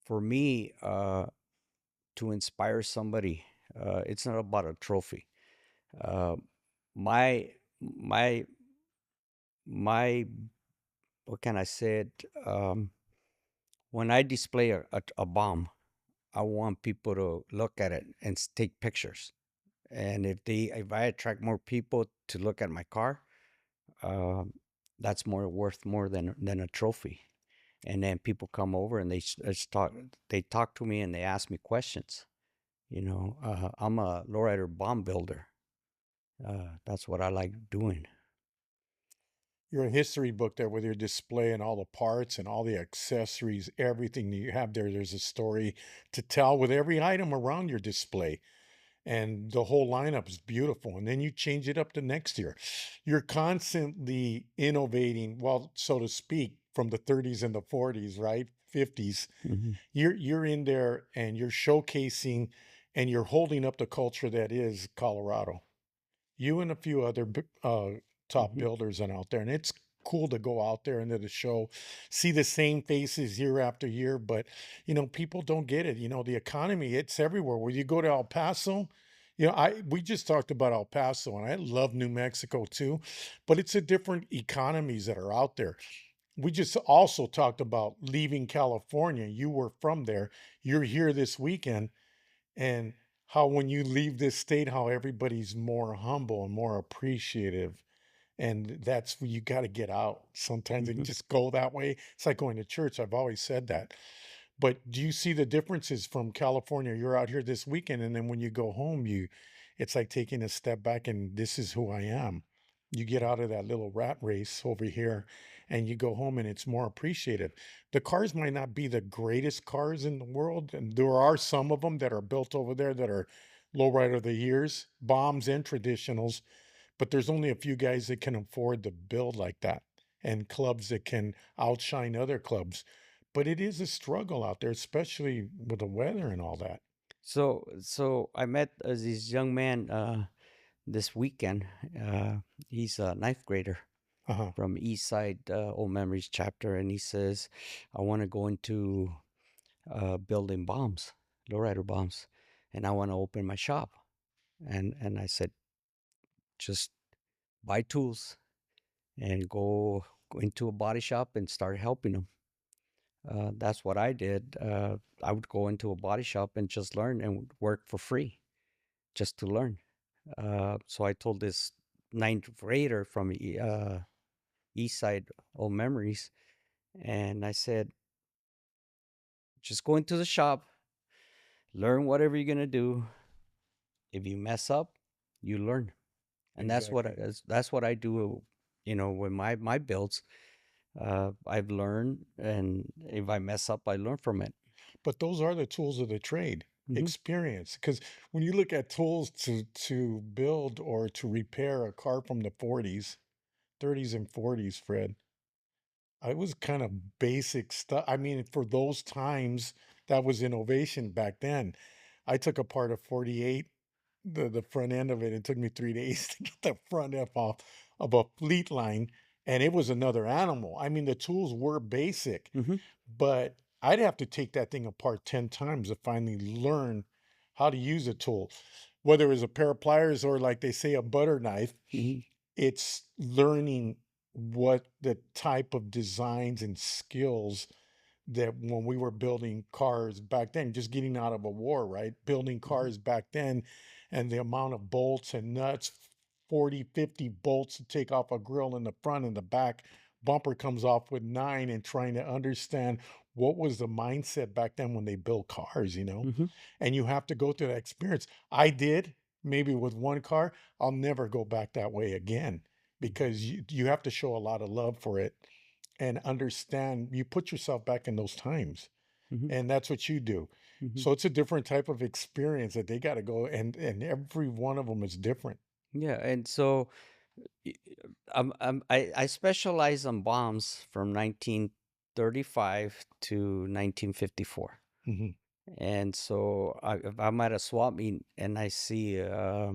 S1: for me, to inspire somebody, it's not about a trophy. Uh, my my my what can I say it? When I display a bomb, I want people to look at it and take pictures. And if I attract more people to look at my car, um, that's more worth more than a trophy. And then people come over and they talk to me and they ask me questions. I'm a lowrider bomb builder. That's what I like doing.
S2: You're a history book there with your display and all the parts and all the accessories, everything that you have there. There's a story to tell with every item around your display. and the whole lineup is beautiful. And then you change it up the next year. You're constantly innovating, well, so to speak, from the 30s and the 40s, right? 50s.
S1: Mhm.
S2: You're in there and you're showcasing and you're holding up the culture that is Colorado. You and a few other top
S1: Mhm.
S2: builders and out there, and it's cool to go out there into the show, see the same faces year after year. But people don't get it. The economy, it's everywhere. Where you go to El Paso, I we just talked about El Paso, and I love New Mexico too, but it's a different economies that are out there. We just also talked about leaving California. You were from there. You're here this weekend, and how when you leave this state, how everybody's more humble and more appreciative. And that's where you got to get out sometimes and
S1: Mhm.
S2: just go that way. It's like going to church. I've always said that. But do you see the differences from California? You're out here this weekend, and then when you go home, it's like taking a step back and this is who I am. You get out of that little rat race over here and you go home and it's more appreciated. The cars might not be the greatest cars in the world, and there are some of them that are built over there that are lowrider of the years, bombs and traditionals, but there's only a few guys that can afford to build like that and clubs that can outshine other clubs. But it is a struggle out there, especially with the weather and all that.
S1: So I met this young man this weekend. He's a ninth grader
S2: Uh-huh.
S1: from East Side Old Memories Chapter, and he says, "I want to go into building bombs, lowrider bombs, and I want to open my shop." And I said, "Just buy tools and go into a body shop and start helping them." That's what I did. I would go into a body shop and just learn and would work for free just to learn. So I told this ninth grader from East Side Old Memories, and I said, just go into the shop, learn whatever you're gonna do. If you mess up, you learn, and
S2: Exactly.
S1: that's what I do. With my builds, I've learned, and if I mess up, I learn from it.
S2: But those are the tools of the trade,
S1: Hmm.
S2: experience. Because when you look at tools to build or to repair a car from the 40s, 30s, and 40s, Fred, it was kind of basic stuff. I mean, for those times, that was innovation back then. I took apart a 48, the front end of it. It took me 3 days to get the front end off of a fleet line, and it was another animal. I mean, the tools were basic,
S1: Hmm.
S2: but I'd have to take that thing apart 10 times to finally learn how to use a tool. Whether it was a pair of pliers or, like they say, a butter knife,
S1: Hmm.
S2: it's learning what the type of designs and skills that when we were building cars back then, just getting out of a war, right? Building
S1: Hmm.
S2: cars back then, and the amount of bolts and nuts, 40, 50 bolts to take off a grill in the front and the back. Bumper comes off with nine, and trying to understand what was the mindset back then when they built cars.
S1: Hmm.
S2: And you have to go through that experience. I did, maybe with one car. I'll never go back that way again because you have to show a lot of love for it and understand. You put yourself back in those times,
S1: Hmm.
S2: and that's what you do.
S1: Hmm.
S2: So it's a different type of experience that they got to go, and every one of them is different.
S1: Yeah, and so y- I specialize on bombs from 1935 to 1954.
S2: Hmm.
S1: And so if I'm at a swap meet and I see a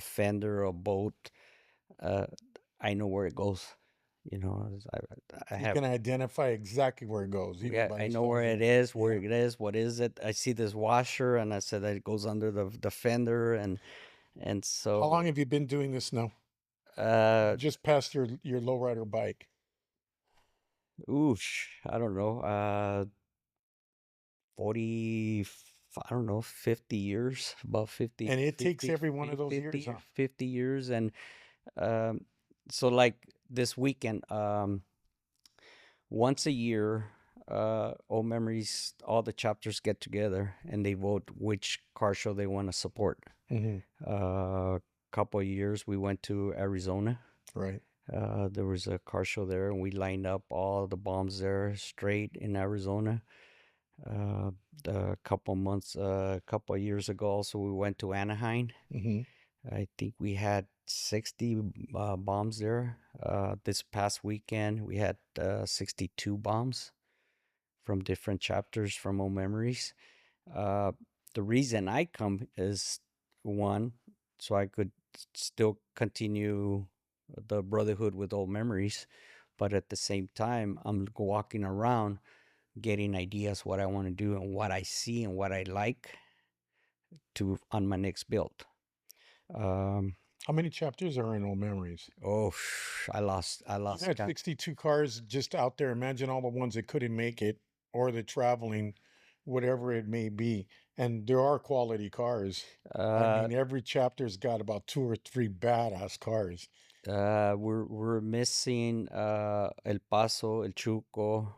S1: fender, a boat, uh, I know where it goes. I
S2: You
S1: have,
S2: can identify exactly where it goes, even
S1: yeah,
S2: by
S1: I
S2: the
S1: know where
S2: size of
S1: it
S2: it.
S1: is, where
S2: Yeah.
S1: it is, what is it. I see this washer, and I said that it goes under the fender, and
S2: How long
S1: so
S2: have you been doing this now?
S1: uh,
S2: Just past your lowrider bike.
S1: oosh, I don't know, 40, I don't know, 50 years, about 50,
S2: And it takes
S1: 50,
S2: every one of those years,
S1: 50,
S2: huh?
S1: 50 years. And um, so like this weekend, once a year, Old Memories, all the chapters get together and they vote which car show they want to support.
S2: Hmm.
S1: Couple of years we went to Arizona.
S2: Right.
S1: There was a car show there, and we lined up all the bombs there straight in Arizona. Uh, a couple months, a couple of years ago, also we went to Anaheim.
S2: Hmm.
S1: I think we had 60 bombs there. This past weekend, we had 62 bombs from different chapters from Old Memories. Uh, the reason I come is one, so I could still continue the Brotherhood with Old Memories, but at the same time, I'm walking around getting ideas what I want to do and what I see and what I like to on my next build. Um,
S2: How many chapters are in Old Memories?
S1: oh, I
S2: You
S1: lost
S2: had
S1: count.
S2: 62 cars just out there. Imagine all the ones that couldn't make it or the traveling, whatever it may be. And there are quality cars. I
S1: Uh,
S2: mean, every chapter's got about two or three badass cars.
S1: we're missing El Paso, El Chuco,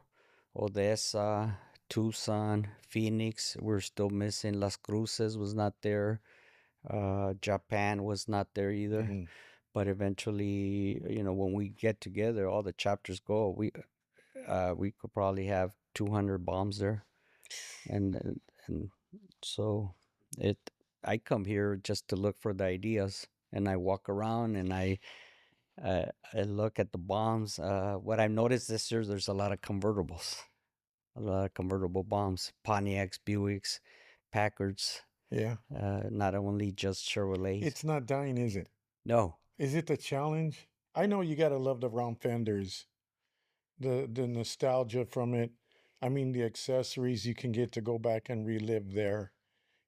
S1: Odessa, Tucson, Phoenix. We're still missing Las Cruces was not there. Japan was not there either.
S2: Hmm.
S1: But eventually, when we get together, all the chapters go. We could probably have 200 bombs there, and so it. I come here just to look for the ideas, and I walk around and I look at the bombs. What I've noticed this year, there's a lot of convertibles, a lot of convertible bombs, Pontiacs, Buicks, Packards.
S2: Yeah.
S1: Not only just Chevrolets.
S2: It's not dying, is it?
S1: No.
S2: Is it the challenge? I know you got to love the round fenders, the nostalgia from it. I mean, the accessories you can get to go back and relive there.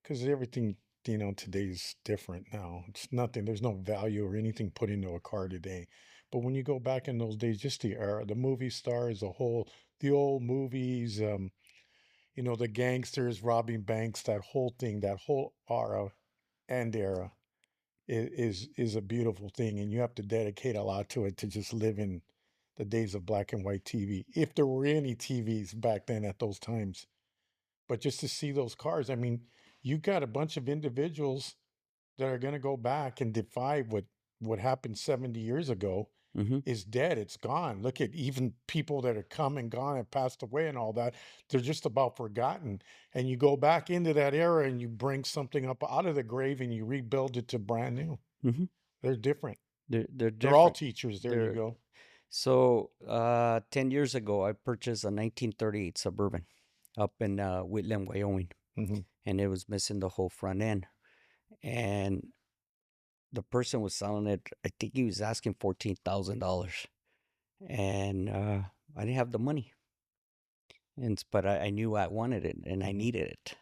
S2: Because everything, today's different now. It's nothing, there's no value or anything put into a car today. But when you go back in those days, just the era, the movie stars, the old movies, the gangsters robbing banks, that whole thing, that whole aura and era is a beautiful thing. And you have to dedicate a lot to it to just live in the days of black and white TV. If there were any TVs back then at those times, but just to see those cars, I mean, you got a bunch of individuals that are going to go back and defy what happened 70 years ago
S1: Mm-hmm.
S2: is dead. It's gone. Look at even people that are come and gone and passed away and all that. They're just about forgotten. And you go back into that era and you bring something up out of the grave and you rebuild it to brand new.
S1: Mm-hmm.
S2: They're different.
S1: They're
S2: They're all
S1: different.
S2: teachers. There you
S1: They're
S2: go.
S1: so 10 years ago I purchased a 1938 Suburban up in Whitland, Wyoming,
S2: Hmm.
S1: and it was missing the whole front end. And the person was selling it. I think he was asking $14,000, and I didn't have the money. But I knew I wanted it and I
S2: Hmm.
S1: needed it.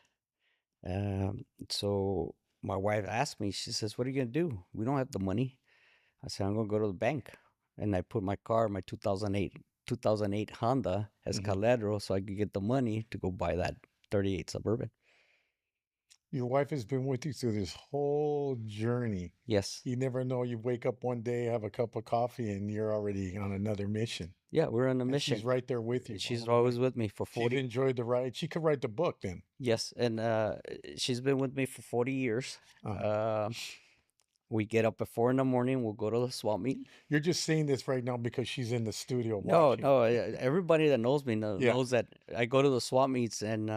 S1: So my wife asked me. She says, "What are you gonna do? We don't have the money." I said, "I'm gonna go to the bank," and I put my car, my 2008 Honda, as
S2: Hmm.
S1: collateral, so I could get the money to go buy that 38 Suburban.
S2: Your wife has been with you through this whole journey.
S1: Yes,
S2: You never know. You wake up one day, have a cup of coffee, and you're already on another mission.
S1: yeah, we're on a
S2: And she's
S1: mission.
S2: right there with you all
S1: She's
S2: the way.
S1: always with me for
S2: She's
S1: 40.
S2: enjoyed the ride. She could write the book then.
S1: Yes, and she's been with me for 40 years.
S2: Uh-huh.
S1: Uh, we get up at 4 in the morning. We'll go to the swap meet.
S2: You're just saying this right now because she's in the studio
S1: No,
S2: watching.
S1: no, everybody that knows me
S2: Yeah.
S1: knows that I go to the swap meets and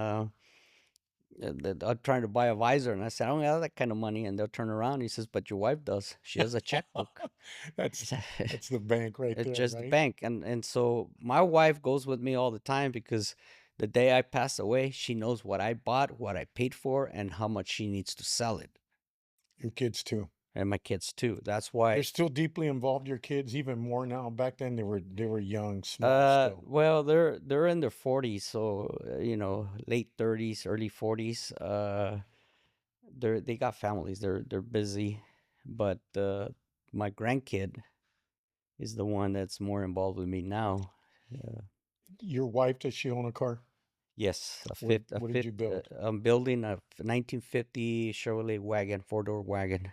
S1: that I'm trying to buy a visor, and I said, I don't have that kind of money, and they'll turn around. He says, but your wife does. She has a checkbook. I
S2: that's
S1: said,
S2: that's the bank right
S1: it's
S2: there,
S1: just the
S2: right?
S1: bank, and so my wife goes with me all the time because the day I pass away, she knows what I bought, what I paid for, and how much she needs to sell it,
S2: Your kids too.
S1: and my kids too. That's
S2: They're
S1: why.
S2: still deeply involved. Your kids even more now. Back then they were young, small still.
S1: Well, they're in their 40s, so late 30s, early 40s. They got families. They're busy, but my grandkid is the one that's more involved with me now. Uh,
S2: Your wife, does she own a car?
S1: yes, a
S2: What
S1: fifth, a
S2: what did you
S1: fifth.
S2: build?
S1: I'm building a 1950 Chevrolet wagon, four-door wagon,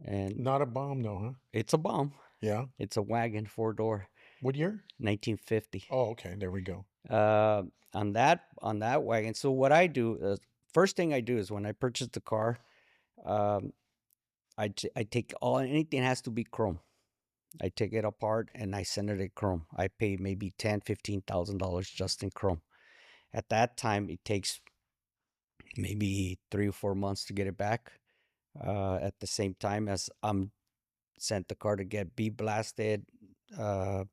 S1: and
S2: Not a bomb though, huh?
S1: it's a bomb.
S2: Yeah.
S1: It's a wagon, four-door,
S2: What year?
S1: 1950.
S2: Oh, okay. There we go.
S1: Uh, on that wagon. So what I do, first thing I do is when I purchase the car, um, I take anything has to be chrome. I take it apart and I send it in chrome. I pay maybe $10,000, $15,000 just in chrome. At that time, it takes maybe 3 or 4 months to get it back. At the same time as I'm sent the car to get beat blasted, uh,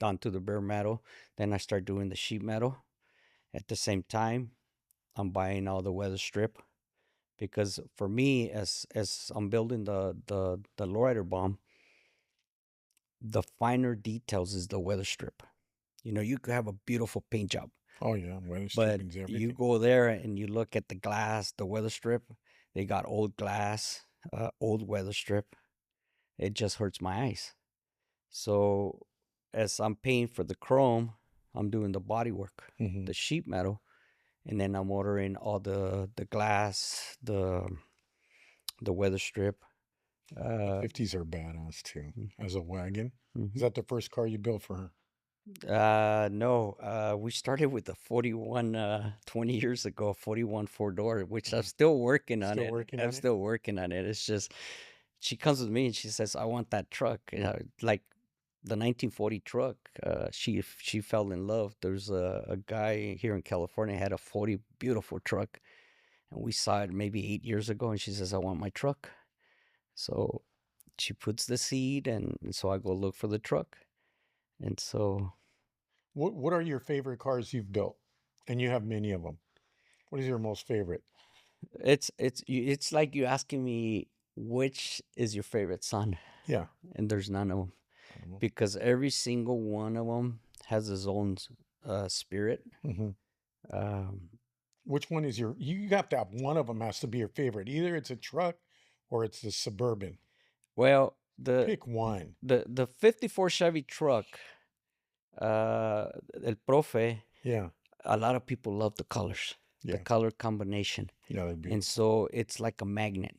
S1: down to the bare metal. Then I start doing the sheet metal. At the same time, I'm buying all the weather strip because for me, as I'm building the lowrider bomb, the finer details is the weather strip. You could have a beautiful paint job,
S2: Oh yeah, weather
S1: but
S2: stripping's
S1: you
S2: everything.
S1: go there and you look at the glass, the weather strip. They got old glass, old weather strip. It just hurts my eyes. So as I'm paying for the chrome, I'm doing the body work,
S2: Hmm.
S1: the sheet metal, and then I'm ordering all the glass, the weather strip.
S2: The
S1: Uh,
S2: 50s are badass too. As a wagon, is
S1: mhm.
S2: that the first car you built for her?
S1: No, we started with the 41, 20 years ago, 41 four-door, which I'm
S2: Mhm.
S1: still working on
S2: Still
S1: it.
S2: working
S1: I'm
S2: on it?
S1: still working on it. It's just, she comes with me and she says, I want that truck. Like the 1940 truck. She fell in love. There's a guy here in California had a 40 beautiful truck, and we saw it maybe 8 years ago, and she says, I want my truck. So she puts the seed, and so I go look for the truck. And so
S2: What are your favorite cars you've built? And you have many of them. What is your most favorite?
S1: it's like you asking me which is your favorite son,
S2: Yeah.
S1: and there's none of them
S2: I don't know.
S1: because every single one of them has his own spirit.
S2: Hmm.
S1: Um,
S2: Which one is you got that one of them has to be your favorite. Either it's a truck or it's the Suburban.
S1: well, the
S2: Pick one.
S1: the 54 Chevy truck, El Profe,
S2: Yeah.
S1: a lot of people love the colors, the
S2: Yeah.
S1: color combination,
S2: Yeah, they're
S1: and
S2: beautiful.
S1: so it's like a magnet.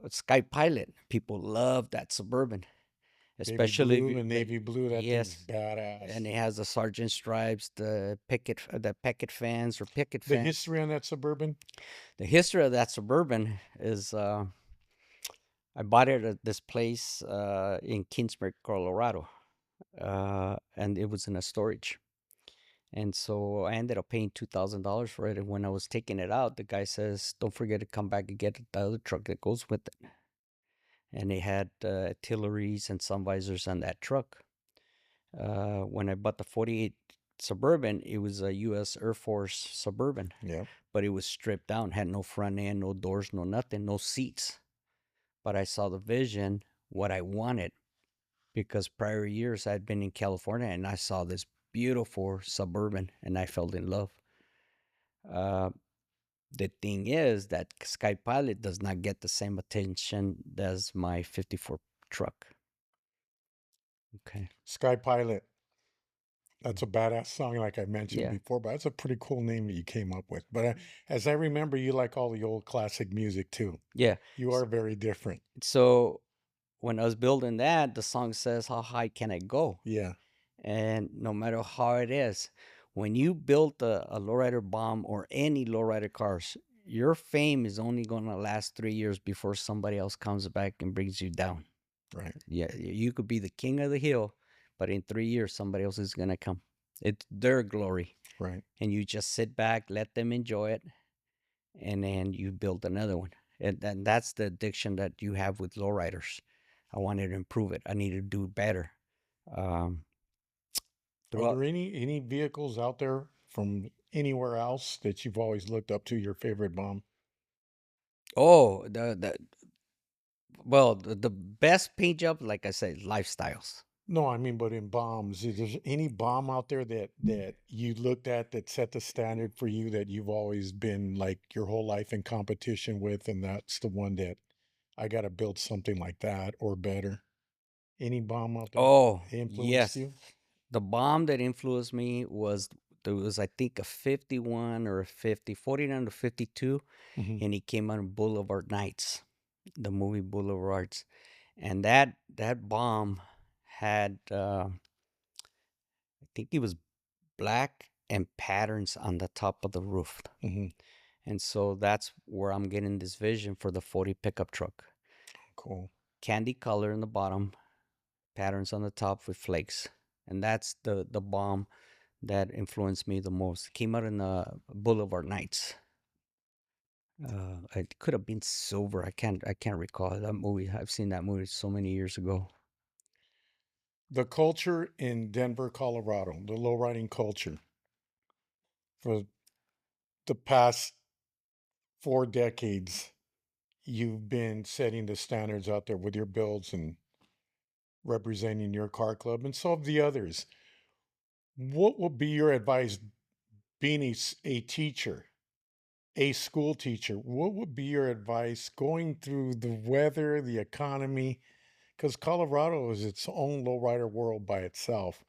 S1: Sky Pilot, people love that Suburban,
S2: Baby
S1: especially if
S2: blue and
S1: the,
S2: navy blue, that thing's
S1: yes,
S2: badass.
S1: and it has the sergeant stripes, the picket fans or picket
S2: The
S1: fence.
S2: history on that Suburban?
S1: The history of that Suburban is I bought it at this place in Kingsburg, Colorado, and it was in a storage. And so I ended up paying $2,000 for it. And when I was taking it out, the guy says, "Don't forget to come back and get the other truck that goes with it." And they had artilleries and sun visors on that truck. When I bought the 48 Suburban, it was a U.S. Air Force Suburban,
S2: Yeah.
S1: but it was stripped down, had no front end, no doors, no nothing, no seats. But I saw the vision, what I wanted, because prior years I'd been in California and I saw this beautiful Suburban and I fell in love. Uh, the thing is that Sky Pilot does not get the same attention as my 54 truck. Okay.
S2: Sky Pilot. That's a badass song, like I mentioned
S1: Yeah.
S2: before, but that's a pretty cool name that you came up with. But as I remember, you like all the old classic music too.
S1: Yeah.
S2: You are very different.
S1: So when I was building that, the song says, "How high can I go?"
S2: Yeah.
S1: And no matter how it is, when you build a lowrider bomb or any lowrider cars, your fame is only going to last 3 years before somebody else comes back and brings you down.
S2: Right.
S1: Yeah, you could be the king of the hill, but in 3 years, somebody else is going to come. It's their glory.
S2: Right.
S1: And you just sit back, let them enjoy it, and then you build another one. And that's the addiction that you have with lowriders. I wanted to improve it. I need to do better. Um,
S2: Are
S1: throughout
S2: there any vehicles out there from anywhere else that you've always looked up to your favorite bomb?
S1: Oh, the best paint job, like I said, lifestyles.
S2: No, I mean, but in bombs, is there any bomb out there that you looked at that set the standard for you that you've always been like your whole life in competition with, and that's the one that I got to build something like that or better? Any bomb out there
S1: Oh,
S2: influenced
S1: yes.
S2: you?
S1: The bomb that influenced me was there was I think a 51 or a 50, 49 to 52,
S2: Hmm.
S1: and he came on Boulevard Nights, the movie Boulevards. And that bomb had I think it was black and patterns on the top of the roof.
S2: Hmm.
S1: And so that's where I'm getting this vision for the 40 pickup truck.
S2: Cool.
S1: Candy color in the bottom, patterns on the top with flakes. And that's the bomb that influenced me the most. Came out in the Boulevard Nights. It could have been Silver. I can't recall that movie. I've seen that movie so many years ago.
S2: The culture in Denver, Colorado, the lowriding culture for the past 4 decades, you've been setting the standards out there with your builds and representing your car club, and so have the others. What would be your advice being a teacher, a school teacher? What would be your advice going through the weather, the economy? Because Colorado is its own lowrider world by itself.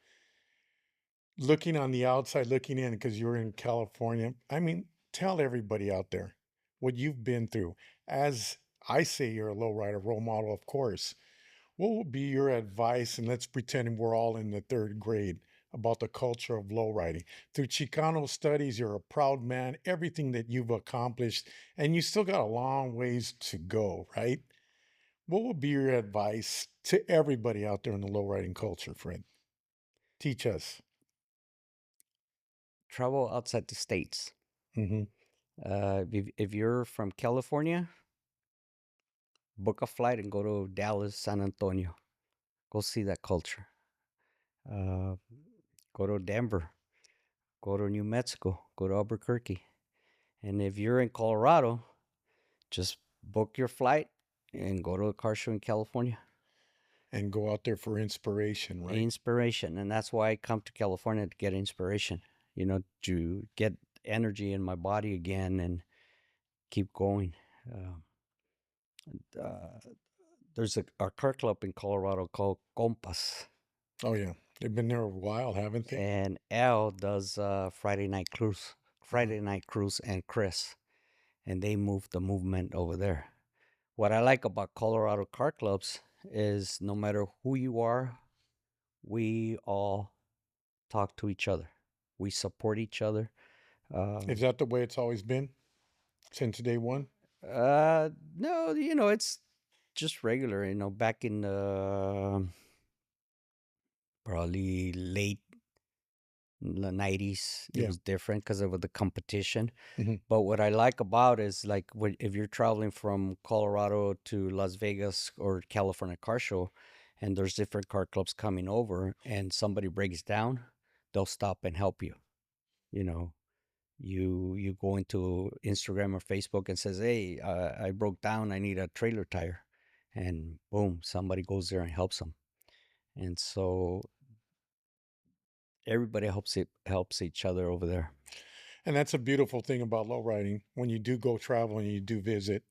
S2: Looking on the outside, looking in, because you're in California, I mean, tell everybody out there what you've been through. As I say, you're a lowrider role model, of course. What would be your advice? And let's pretend we're all in the third grade about the culture of lowriding. Through Chicano studies, you're a proud man, everything that you've accomplished, and you still got a long ways to go, right? What would be your advice to everybody out there in the lowriding culture, Fred? Teach us.
S1: Travel outside the states.
S2: Hmm.
S1: If you're from California, book a flight and go to Dallas, San Antonio. Go see that culture. Uh, Go to Denver. Go to New Mexico. Go to Albuquerque. And if you're in Colorado, just book your flight and go to a car show in California.
S2: And go out there for inspiration, right?
S1: Inspiration. And that's why I come to California to get inspiration, to get energy in my body again and keep going. Uh, there's a car club in Colorado called Compas,
S2: Oh, yeah. They've been there a while, haven't they?
S1: and Al does
S2: Uh,
S1: Friday Night Cruise, and Chris, and they move the movement over there. What I like about Colorado car clubs is no matter who you are, we all talk to each other. We support each other.
S2: is
S1: Um,
S2: that the way it's always been since day one?
S1: no, it's just regular. Back in probably late 90s, it
S2: Yeah.
S1: was different because of the competition.
S2: Hmm.
S1: But what I like about is like if you're traveling from Colorado to Las Vegas or California Car Show, and there's different car clubs coming over, and somebody breaks down, they'll stop and help you. You know, you go into Instagram or Facebook and says, "Hey, I broke down. I need a trailer tire," and boom, somebody goes there and helps them. And so everybody helps each other over there.
S2: And that's a beautiful thing about low riding. When you do go travel and you do visit,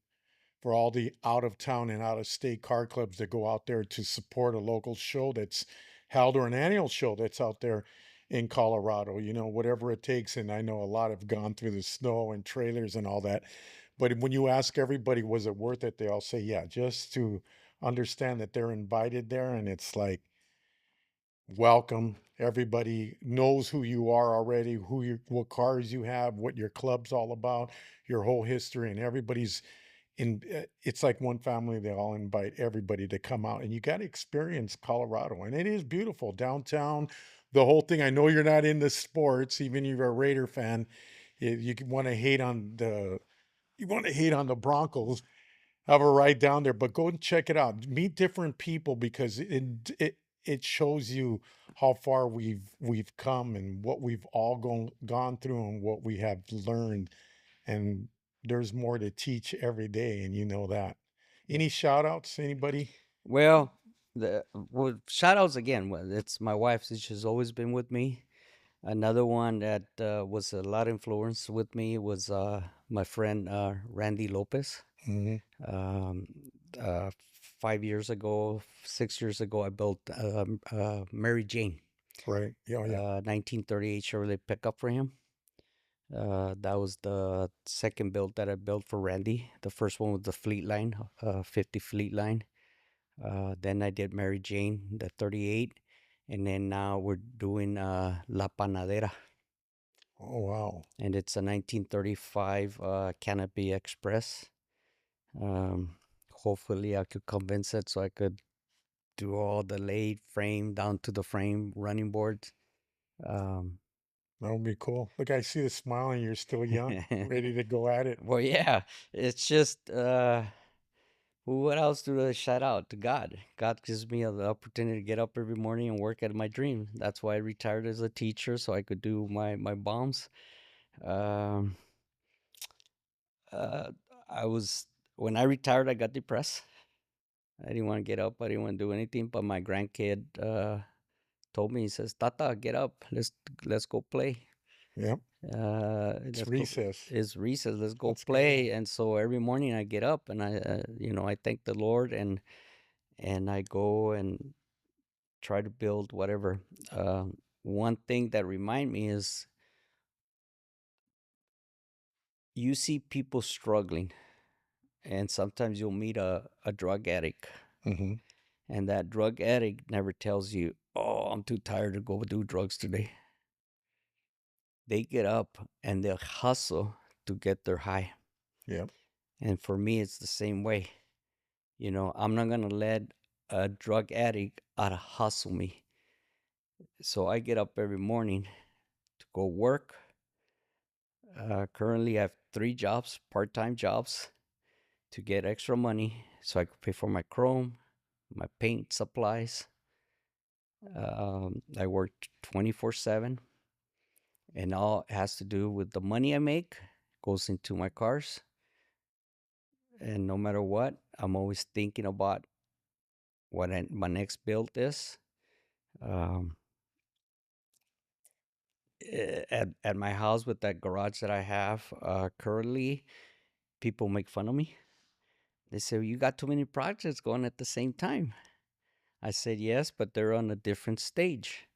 S2: for all the out of town and out of state car clubs that go out there to support a local show that's held or an annual show that's out there in Colorado, whatever it takes. And I know a lot have gone through the snow and trailers and all that. But when you ask everybody, was it worth it? They all say, yeah, just to understand that they're invited there. And it's like, welcome. Everybody knows who you are already, what cars you have, what your club's all about, your whole history, and everybody's it's like one family. They all invite everybody to come out, and you got to experience Colorado, and it is beautiful downtown. The whole thing. I know you're not into sports, even if you're a Raider fan. You want to hate on the Broncos, have a ride down there, but go and check it out. Meet different people because it shows you how far we've come and what we've all gone through and what we have learned. And there's more to teach every day, and you know that. Any shout outs, anybody?
S1: Well, shout outs again. Well, it's my wife. She's always been with me. Another one that was a lot of influence with me was my friend Randy Lopez.
S2: Hmm.
S1: Um, uh, 5 years ago, 6 years ago, I built Mary Jane,
S2: Right. Yeah, oh, yeah.
S1: 1938 Chevrolet pickup for him. That was the second build that I built for Randy. The first one was the Fleet Line, 50 Fleet Line. Then I did Mary Jane, the 38. And then now we're doing La Panadera.
S2: Oh, wow.
S1: And it's a 1935 Canopy Express. Um, Hopefully, I could convince it so I could do all the laid frame down to the frame running boards. Um,
S2: That would be cool. Look, I see the smile and you're still young, ready to go at it.
S1: Well, yeah, it's just what else do I shout out to God? God gives me the opportunity to get up every morning and work at my dream. That's why I retired as a teacher so I could do my bombs. Um, uh, I was when I retired, I got depressed. I didn't want to get up. I didn't want to do anything. But my grandkid told me, he says, "Tata, get up. Let's go play.
S2: Yep. It's
S1: Let's go.
S2: recess.
S1: It's recess. Let's go
S2: Let's go.
S1: play." And so every morning I get up and I thank the Lord and I go and try to build whatever. One thing that remind me is you see people struggling, and sometimes you'll meet a drug addict,
S2: Mm-hmm.
S1: and that drug addict never tells you, "Oh, I'm too tired to go do drugs today." They get up and they'll hustle to get their high.
S2: Yep.
S1: And for me, it's the same way. I'm not going to let a drug addict out hustle me. So I get up every morning to go work. Currently, I have 3 jobs, part time jobs, to get extra money so I could pay for my chrome, my paint supplies. I work 24/7, and all it has to do with the money I make goes into my cars. And no matter what, I'm always thinking about what my next build is. Um, at my house with that garage that I have currently, people make fun of me. They say, "Well, you got too many projects going at the same time." I said, "Yes, but they're on a different stage."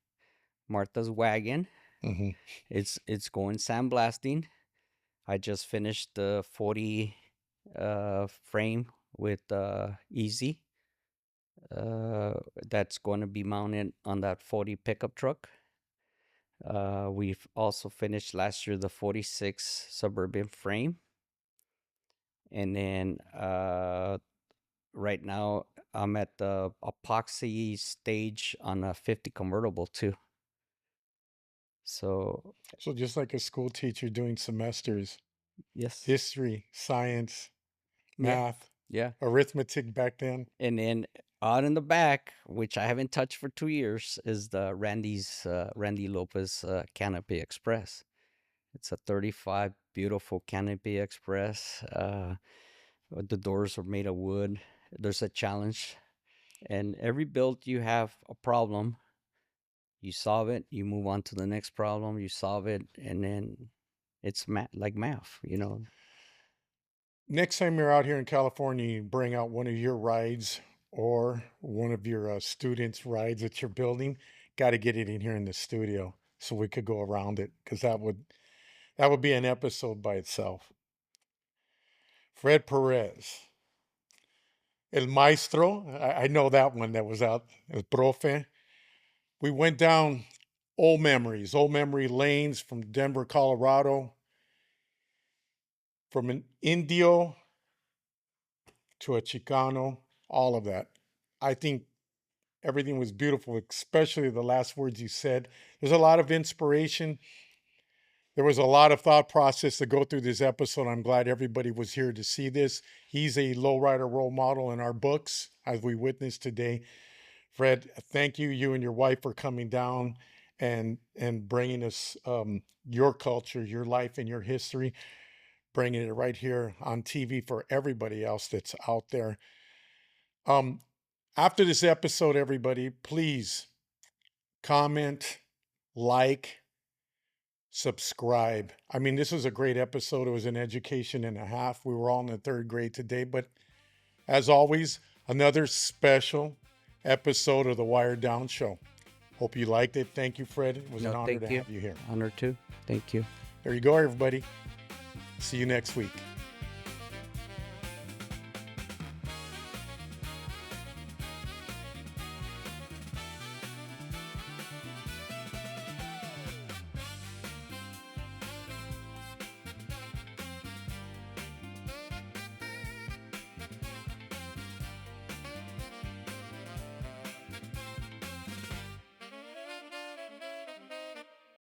S1: Martha's wagon,
S2: Mm-hmm.
S1: it's going sandblasting. I just finished the 40 frame with Easy. That's going to be mounted on that 40 pickup truck. We've also finished last year the 46 Suburban frame. And then right now I'm at the epoxy stage on a 50 convertible too. So,
S2: So just like a school teacher doing semesters,
S1: yes.
S2: history, science,
S1: Yeah.
S2: math,
S1: Yeah.
S2: arithmetic back then.
S1: And then out in the back, which I haven't touched for 2 years, is the Randy Lopez Canopy Express. It's a 35 beautiful Canopy Express. The doors are made of wood. There's a challenge, and every build you have a problem. You solve it. You move on to the next problem. You solve it, and then it's like math.
S2: Next time you're out here in California, you bring out one of your rides or one of your students' rides that you're building. Got to get it in here in the studio so we could go around it because that would be an episode by itself. Fred Perez, El Maestro. I know that one that was out. El Profe. We went down old memory lanes from Denver, Colorado, from an Indio to a Chicano, all of that. I think everything was beautiful, especially the last words you said. There's a lot of inspiration. There was a lot of thought process to go through this episode. I'm glad everybody was here to see this. He's a lowrider role model in our books, as we witnessed today. Fred, thank you, you and your wife, for coming down and bringing us your culture, your life, and your history, bringing it right here on TV for everybody else that's out there. Um, After this episode, everybody, please comment, like, subscribe. I mean, this was a great episode. It was an education and a half. We were all in the third grade today, but as always, another special episode of the Wired Down Show. Hope you liked it. Thank you, Fred. It was an honor to have you here.
S1: Honor too. Thank you.
S2: There you go, everybody. See you next week.